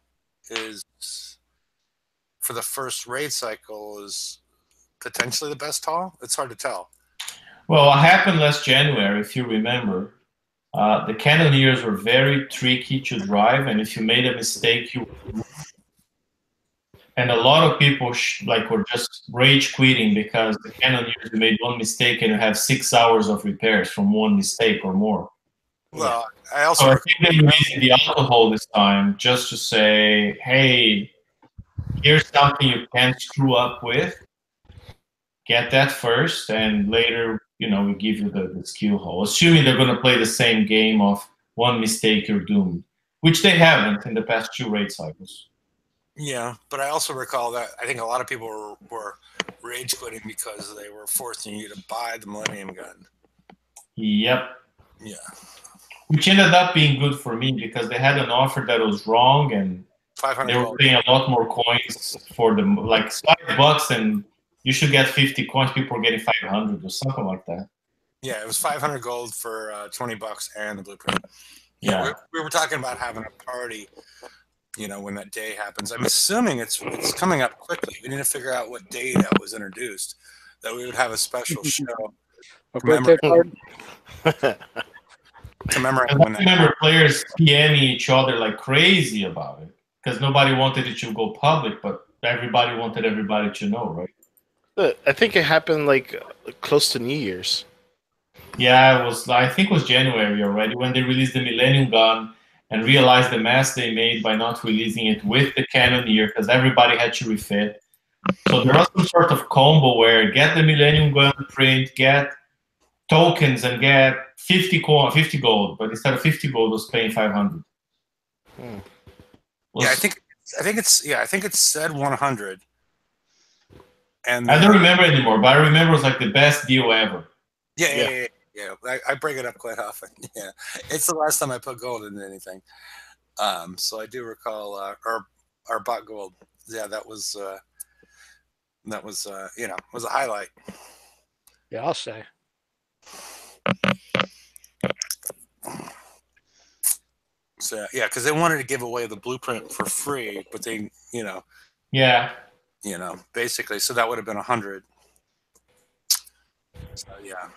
is for the first raid cycle is potentially the best haul. It's hard to tell. Well, what happened last January, if you remember, the Cannoneers were very tricky to drive, and if you made a mistake, you. And a lot of people were just rage quitting because the Cannoneers made one mistake and you have 6 hours of repairs from one mistake or more. Well, I think they released the alcohol this time just to say, hey, here's something you can't screw up with. Get that first, and later, we give you the skill hole. Assuming they're going to play the same game of one mistake, you're doomed, which they haven't in the past 2 raid cycles. Yeah, but I also recall that I think a lot of people were rage quitting because they were forcing you to buy the Millennium Gun. Yep. Yeah. Which ended up being good for me because they had an offer that was wrong, and they were paying a lot more coins for them, like $5, and you should get 50 coins. People were getting 500 or something like that. Yeah, it was 500 gold for $20 and the blueprint. Yeah, we were talking about having a party. When that day happens, I'm assuming it's coming up quickly. We need to figure out what day that was introduced, that we would have a special show. A birthday party. Commemorate when I remember players PMing each other like crazy about it because nobody wanted it to go public, but everybody wanted everybody to know, right? I think it happened like close to New Year's. Yeah, it was. I think it was January already when they released the Millennium Gun. And realized the mess they made by not releasing it with the Cannoneer because everybody had to refit. So there was some sort of combo where get the Millennium Gun print, get tokens, and get 50 gold. But instead of 50 gold, was paying 500. Yeah, I think it said 100. And I don't remember anymore, but I remember it was like the best deal ever. Yeah. I bring it up quite often. Yeah, it's the last time I put gold into anything. So I do recall our bot gold. Yeah, that was was a highlight. Yeah, I'll say. So yeah, because they wanted to give away the blueprint for free, but they, basically, so that would have been 100. So yeah.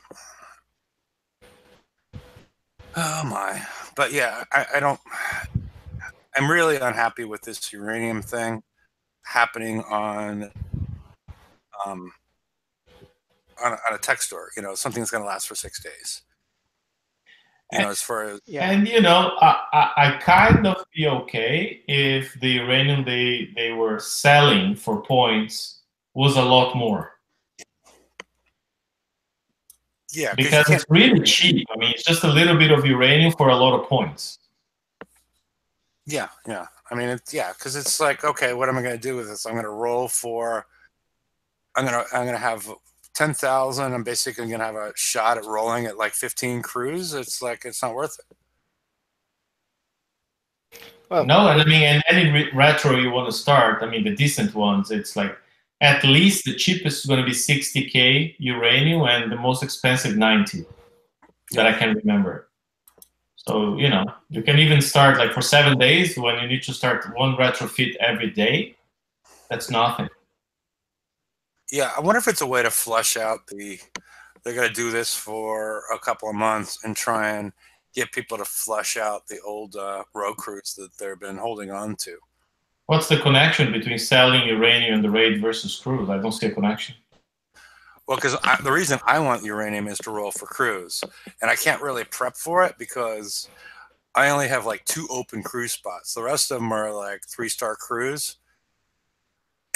Oh my! But yeah, I don't. I'm really unhappy with this uranium thing happening on a tech store. Something that's going to last for 6 days. As far as and I kind of be okay if the uranium they were selling for points was a lot more. Yeah, because it's really cheap. I mean, it's just a little bit of uranium for a lot of points. Yeah. I mean, because it's like, okay, what am I going to do with this? I'm going to roll for. I'm gonna have 10,000. I'm basically going to have a shot at rolling at like 15 crews. It's like it's not worth it. Well, no, and I mean, in any retro you want to start, I mean, the decent ones, it's like. At least the cheapest is going to be 60k uranium and the most expensive 90 that I can remember. So, you can even start like for 7 days when you need to start one retrofit every day. That's nothing. Yeah, I wonder if it's a way to flush out they're going to do this for a couple of months and try and get people to flush out the old row crews that they've been holding on to. What's the connection between selling uranium and the raid versus crews? I don't see a connection. Well, because the reason I want uranium is to roll for crews, and I can't really prep for it because I only have like 2 open crew spots. The rest of them are like 3-star crews,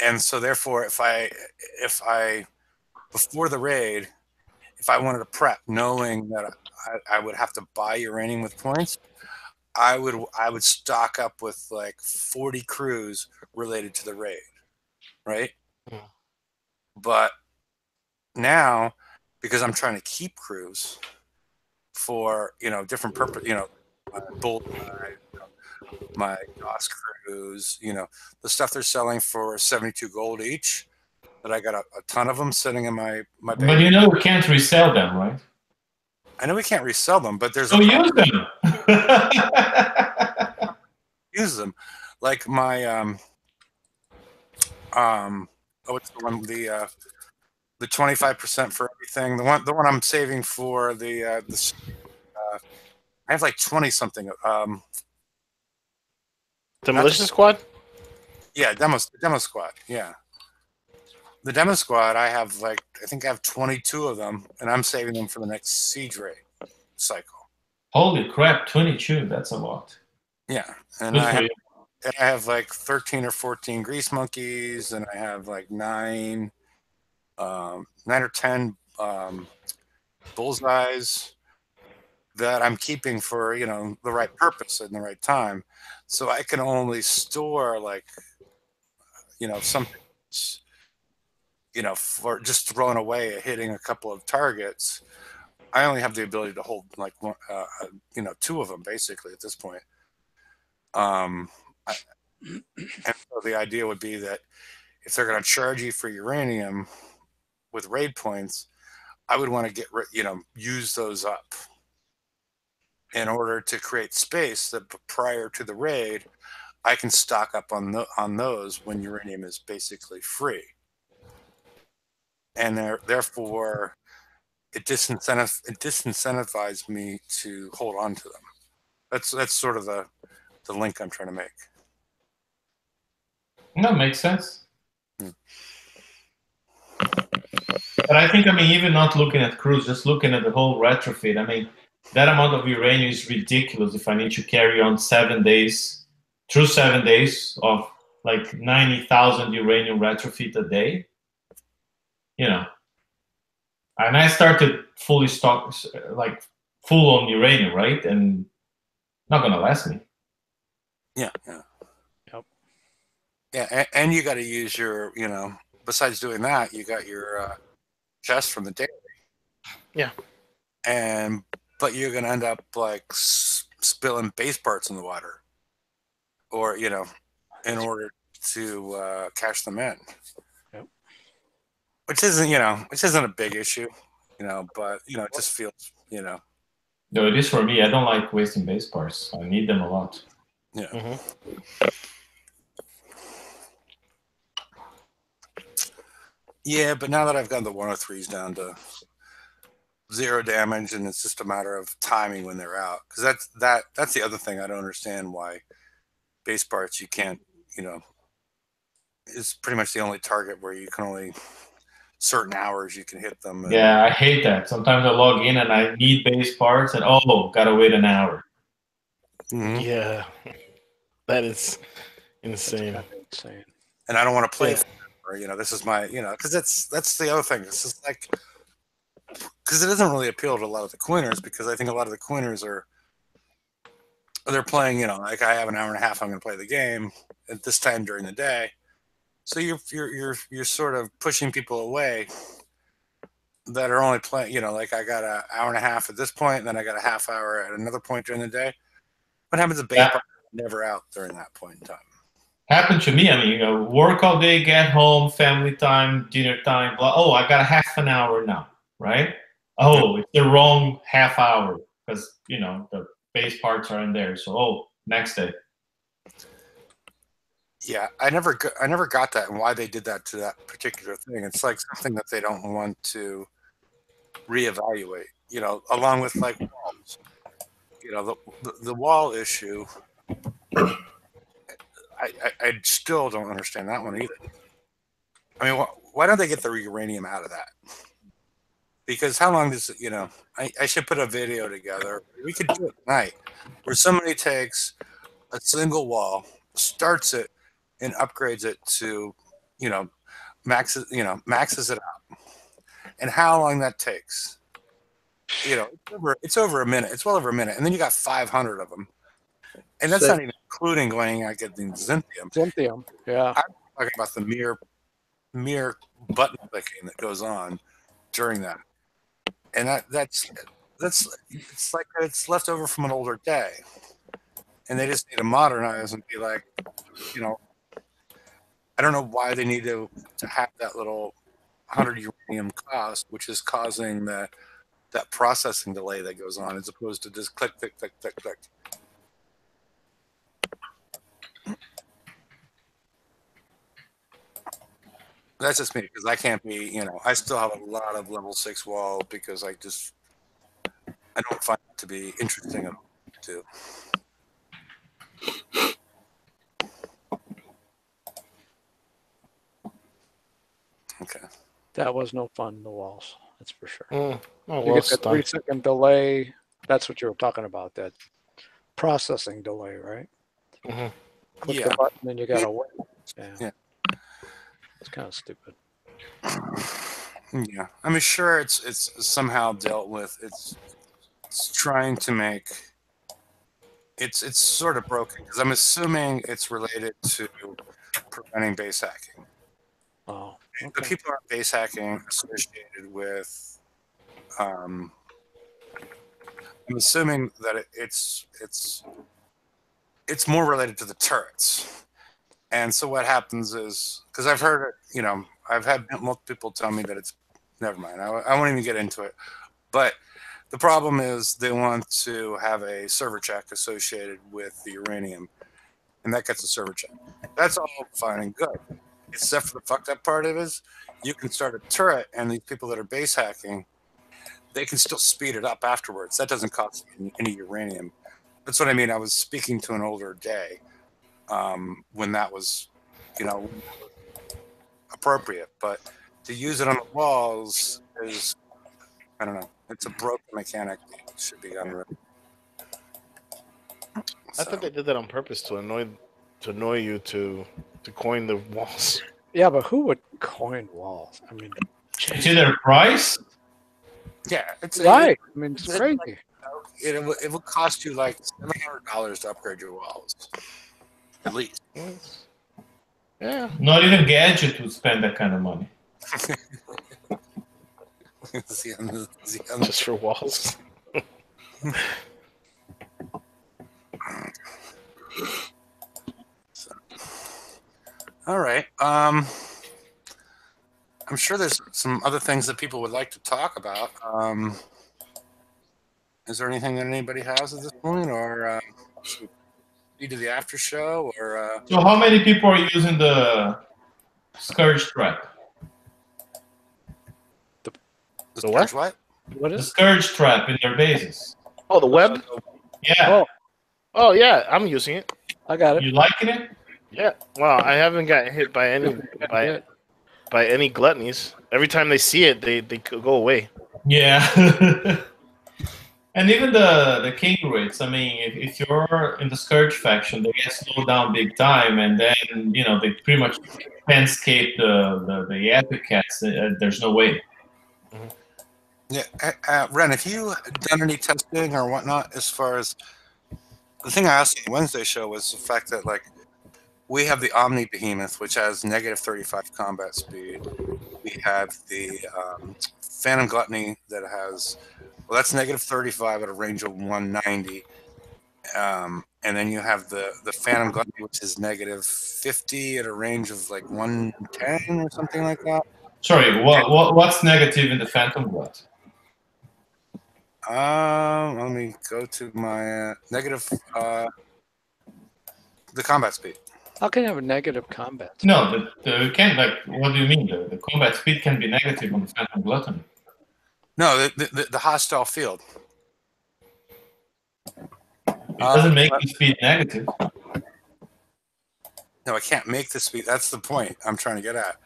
and so therefore, if I before the raid, if I wanted to prep, knowing that I would have to buy uranium with points, I would stock up with like 40 crews related to the raid, right? But now, because I'm trying to keep crews for different purpose, my bullseye, my DOS crews, the stuff they're selling for 72 gold each. That I got a ton of them sitting in my But base. you know we can't resell them, right? I know we can't resell them, but there's So use them. use them, like my what's the one, the 25% for everything, the one I'm saving for the I have like 20 something Demolition Squad? Yeah, demo squad, yeah. The demo squad, I think I have 22 of them, and I'm saving them for the next siege raid cycle. Holy crap, 22, that's a lot. Yeah, and I have like 13 or 14 grease monkeys, and I have like 9 or 10 bullseyes that I'm keeping for the right purpose and the right time. So I can only store like something for just throwing away hitting a couple of targets. I only have the ability to hold like 2 of them basically at this point. And so the idea would be that if they're going to charge you for uranium with raid points, I would want to use those up in order to create space that prior to the raid, I can stock up on those when uranium is basically free. And therefore, it disincentivizes me to hold on to them. That's sort of the link I'm trying to make. That makes sense. But I think, even not looking at crews, just looking at the whole retrofit, that amount of uranium is ridiculous if I need to carry on 7 days, through 7 days of like 90,000 uranium retrofit a day. And I started fully stocked, like full on uranium, right? And not gonna last me. Yeah. Yep. Yeah, and you got to use your, besides doing that, you got your chest from the daily. Yeah. But you're gonna end up like spilling base parts in the water, or in order to cash them in. Which isn't a big issue, but it just feels, No, it is for me. I don't like wasting base parts. I need them a lot. Yeah. Mm-hmm. Yeah, but now that I've got the 103s down to 0 damage, and it's just a matter of timing when they're out, because that's the other thing I don't understand, why base parts you can't, is pretty much the only target where you can only certain hours you can hit them. Yeah, I hate that. Sometimes I log in and I need base parts, and gotta wait an hour. Mm-hmm. Yeah, that is insane. And I don't want to play. This is my, because that's the other thing. This is like, because it doesn't really appeal to a lot of the Quinners, because I think a lot of the Quinners they're playing, like I have an hour and a half, I'm going to play the game at this time during the day. So you're sort of pushing people away that are only playing, like I got an hour and a half at this point, and then I got a half hour at another point during the day. What happens if base parts never out during that point in time? Happened to me. Work all day, get home, family time, dinner time. Blah. I got a half an hour now, right? It's the wrong half hour because the base parts are in there. So next day. Yeah, I never got that, and why they did that to that particular thing. It's like something that they don't want to reevaluate. Along with like walls. The wall issue. I still don't understand that one either. Why don't they get the uranium out of that? Because how long does it, I should put a video together. We could do it tonight where somebody takes a single wall, starts it, and upgrades it to, maxes it out. And how long that takes. It's over a minute. It's well over a minute. And then you got 500 of them. And that's not even including going out getting Zynthium. Zynthium, yeah. I'm talking about the mere button clicking that goes on during that. And that's it's like it's left over from an older day. And they just need to modernize and be like, I don't know why they need to have that little 100 uranium cost, which is causing that processing delay that goes on, as opposed to just click, click, click, click, click. That's just me, because I can't be, I still have a lot of level 6 wall because I don't find it to be interesting at all, too. Okay. That was no fun, the walls. That's for sure. Oh, You get the 3-second delay. That's what you were talking about, that processing delay, right? Mm-hmm. Click the button and you got to wait. Yeah. It's kind of stupid. Yeah. I mean, sure, it's somehow dealt with. It's trying to make... It's sort of broken, because I'm assuming it's related to preventing base hacking. Oh. The Okay. people are base hacking associated with. I'm assuming that it's more related to the turrets, and so what happens is, because I've heard it, I've had multiple people tell me that it's. Never mind. I won't even get into it, but the problem is they want to have a server check associated with the uranium, and that gets a server check. That's all fine and good. Except for the fucked up part of it is, you can start a turret, and these people that are base hacking, they can still speed it up afterwards. That doesn't cost any uranium. That's what I mean. I was speaking to an older day when that was, appropriate. But to use it on the walls is, I don't know. It's a broken mechanic. It should be unwritten. I thought they did that on purpose to annoy you to coin the walls. Yeah, but who would coin walls? I mean, See their price? Yeah, it's right. I mean, it's crazy. It will cost you like $700 to upgrade your walls, at least. Yeah. Not even Gadget would spend that kind of money. Just for walls. All right. I'm sure there's some other things that people would like to talk about. Is there anything that anybody has at this point, or should we do the after show, or? So how many people are using the Scourge trap? The what? What? What The is? Scourge trap in their bases. Oh, the web? Yeah. Oh, yeah, I'm using it. I got it. You liking it? Yeah. Well, I haven't gotten hit by any by any gluttonies. Every time they see it, they go away. Yeah. And even the king rates. I mean, if you're in the Scourge faction, they get slowed down big time, and then they pretty much can't escape the epic cats. There's no way. Yeah, Ren, have you done any testing or whatnot as far as the thing I asked you on Wednesday show was the fact that we have the Omni Behemoth, which has negative 35 combat speed. We have the Phantom Gluttony that has, that's negative 35 at a range of 190. And then you have the Phantom Gluttony, which is negative 50 at a range of 110 or something like that. Sorry, what's negative in the Phantom Glut? Let me go to my negative, the combat speed. How can you have a negative combat? No, what do you mean? The combat speed can be negative on the Phantom Gluttony. No, the hostile field. It doesn't make the speed negative. No, I can't make the speed. That's the point I'm trying to get at.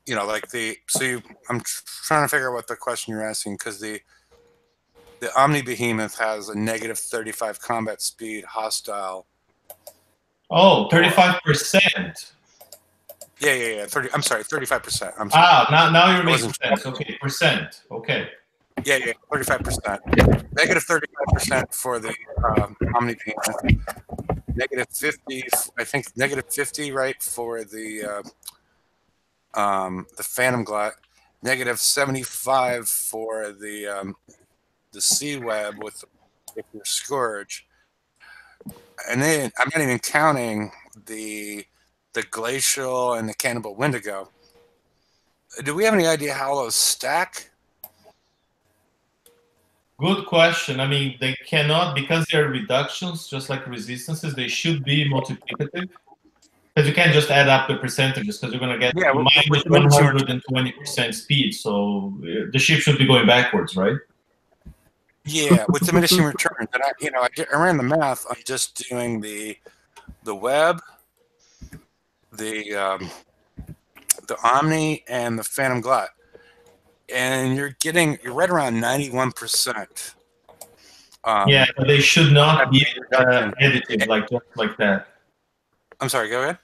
you know, like I'm trying to figure out what the question you're asking, because the Omni Behemoth has a negative 35 combat speed hostile. Oh, 35%. Yeah. 30. I'm sorry, 35%. I'm sorry. Now you're I making wasn't sense. Okay, percent. Okay. Yeah, 35%. Negative 35% for the Omni Behemoth. Negative 50. I think negative 50, right, for the Phantom Glut. Negative 75 for the Sea Web with your Scourge. And then I'm not even counting the Glacial and the Cannibal Wendigo. Do we have any idea how those stack? Good question. I mean, they cannot, because they're reductions, just like resistances, they should be multiplicative. Because you can't just add up the percentages, because you're going to get minus 120% speed. So the ship should be going backwards, right? Yeah, with diminishing returns. And I ran the math on just doing the Web, the Omni, and the Phantom Glut. And you're right around 91%. Yeah, but they should not be additive like that. I'm sorry, go ahead.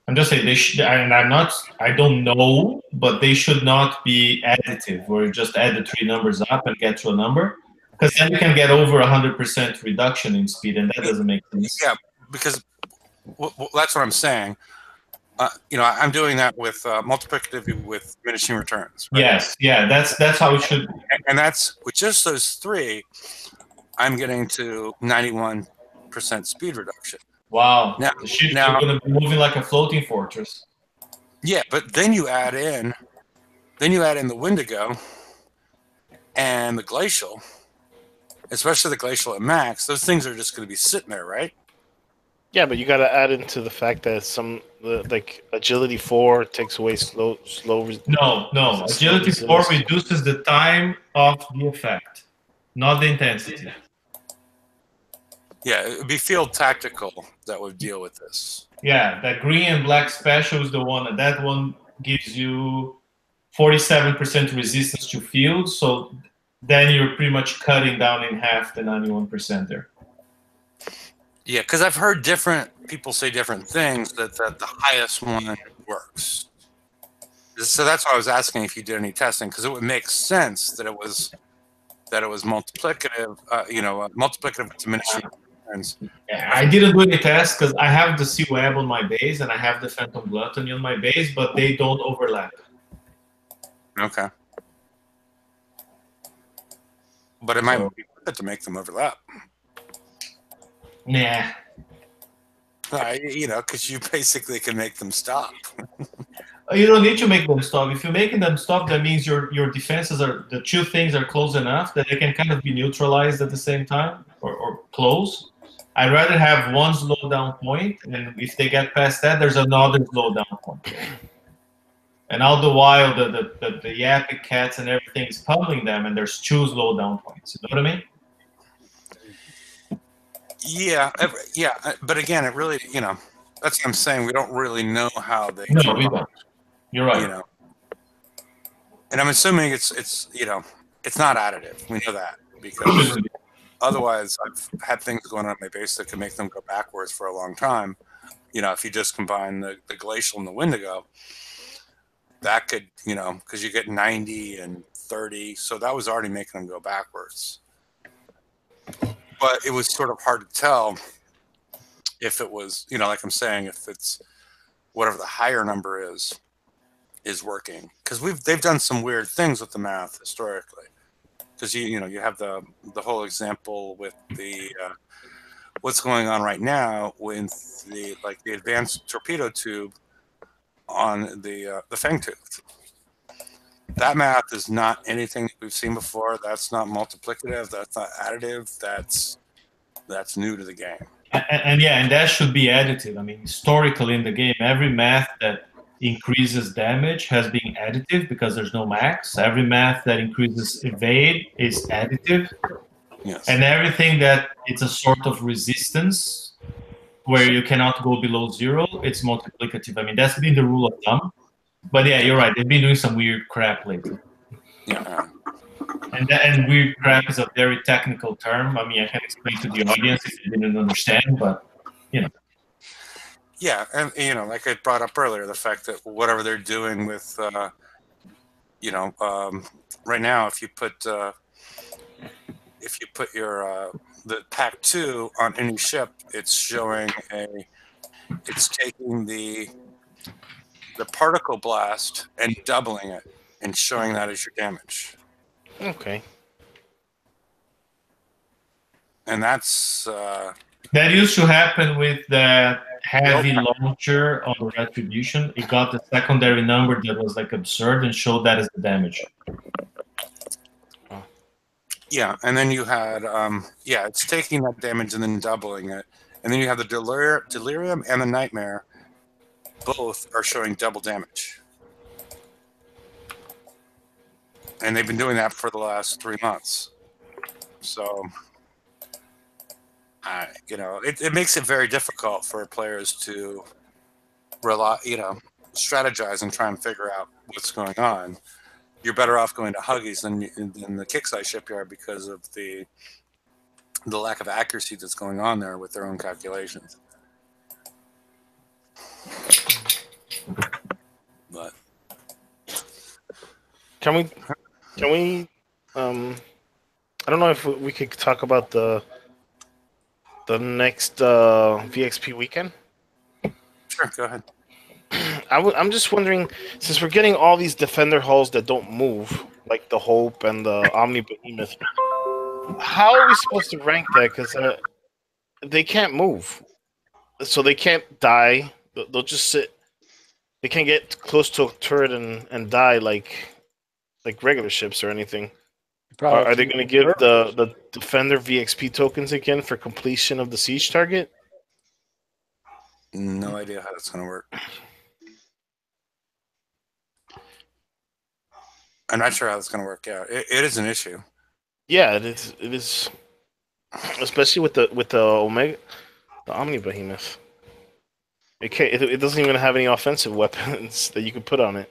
I'm just saying they should, and I don't know, but they should not be additive, where you just add the 3 numbers up and get to a number, because then you can get over 100% reduction in speed, and that doesn't make sense. Yeah, because that's what I'm saying. I'm doing that with multiplicative with diminishing returns. Right? Yes, yeah, that's how it should be. And that's with just those 3, I'm getting to 91% speed reduction. Wow, the ship's going to be moving like a floating fortress. Yeah, but then you add in the Wendigo and the Glacial, especially the Glacial at max. Those things are just going to be sitting there, right? Yeah, but you got to add into the fact that like Agility 4 takes away slow. No. Agility 4 reduces the time of the effect, not the intensity. Yeah, it would be field tactical that would deal with this. Yeah, that green and black special is the one, and that one gives you 47% resistance to field, so then you're pretty much cutting down in half the 91% there. Yeah, because I've heard different people say different things, that the highest one works. So that's why I was asking if you did any testing, because it would make sense that it was multiplicative, multiplicative with diminishing returns. I didn't do any tests because I have the Sea Web on my base and I have the Phantom Gluttony on my base, but they don't overlap. Okay. But it might be worth it to make them overlap. Nah. Because you basically can make them stop. You don't need to make them stop. If you're making them stop, that means your defenses the 2 things are close enough that they can kind of be neutralized at the same time, or close. I'd rather have one slowdown point, and if they get past that, there's another slowdown point. And all the while, the Yapik cats and everything is pummeling them, and there's 2 slowdown points. You know what I mean? Yeah, but again, it really, that's what I'm saying. We don't really know how they. No, we don't. You're right. And I'm assuming it's not additive. We know that because otherwise, I've had things going on in my base that could make them go backwards for a long time. If you just combine the Glacial and the Wendigo, that could, because you get 90 and 30, so that was already making them go backwards. But it was sort of hard to tell if it was, like I'm saying, if it's whatever the higher number is working, because they've done some weird things with the math historically. Because you have the whole example with the what's going on right now with the advanced torpedo tube on the Fangtooth. That math is not anything that we've seen before. That's not multiplicative. That's not additive. That's new to the game. And that should be additive. I mean, historically in the game, every math that increases damage has been additive because there's no max. Every math that increases evade is additive. Yes. And everything that it's a sort of resistance where you cannot go below 0, it's multiplicative. I mean, that's been the rule of thumb. But yeah, you're right. They've been doing some weird crap lately. Yeah. And weird crap is a very technical term. I mean, I can explain to the audience if they didn't understand, but Yeah, and like I brought up earlier, the fact that whatever they're doing with, right now, if you put your the Pack 2 on any ship, it's taking the particle blast and doubling it and showing that as your damage, Okay. and that's that used to happen with the heavy launcher on the Retribution. It got the secondary number that was like absurd and showed that as the damage. yeah. And then you had it's taking that damage and then doubling it, and then you have the delirium and the nightmare. Both are showing double damage. And they've been doing that for the last 3 months. So, it makes it very difficult for players to strategize and try and figure out what's going on. You're better off going to Huggies than the Kickside shipyard because of the lack of accuracy that's going on there with their own calculations. But Can we I don't know if we could talk about the next VXP weekend. Sure, go ahead. I'm just wondering, since we're getting all these defender hulls that don't move, like the Hope and the Omni Behemoth, how are we supposed to rank that? Because they can't move, so they can't die. They'll just sit. They can't get close to a turret and die like regular ships or anything. Are they going to give the Defender VXP tokens again for completion of the siege target? No idea how that's going to work. I'm not sure how that's going to work out. It is an issue. Yeah, it is. It is, especially with the Omega, the Omni Behemoth. It doesn't even have any offensive weapons that you could put on it.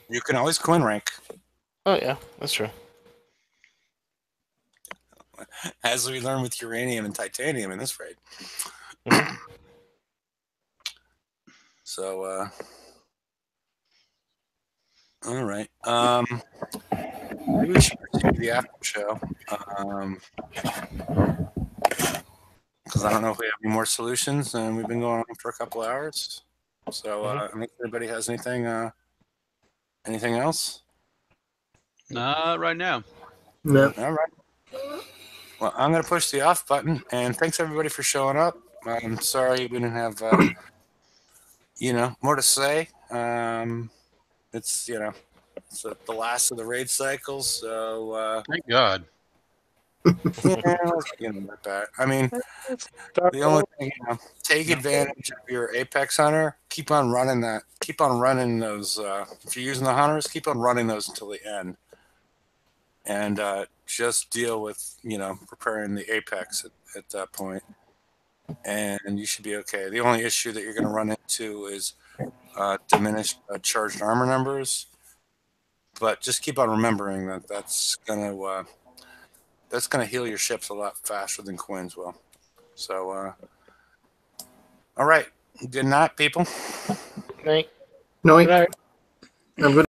You can always coin rank. Oh yeah, that's true. As we learned with uranium and titanium in this raid. Mhm. So, all right. Maybe we should proceed to the after show. Because I don't know if we have any more solutions, and we've been going on for a couple hours. So, I think anybody has anything else? Not right now. No. All right. Well, I'm going to push the off button, and thanks everybody for showing up. I'm sorry we didn't have, more to say. It's, it's the last of the raid cycles, so Thank God. let's get into that. I mean, the only thing, take advantage of your Apex Hunter. Keep on running that. Keep on running those. If you're using the hunters, keep on running those until the end. And just deal with, preparing the Apex at that point. And you should be okay. The only issue that you're going to run into is diminished charged armor numbers. But just keep on remembering that that's going to heal your ships a lot faster than coins will. So, all right. Good night, people. Night. No. Have a good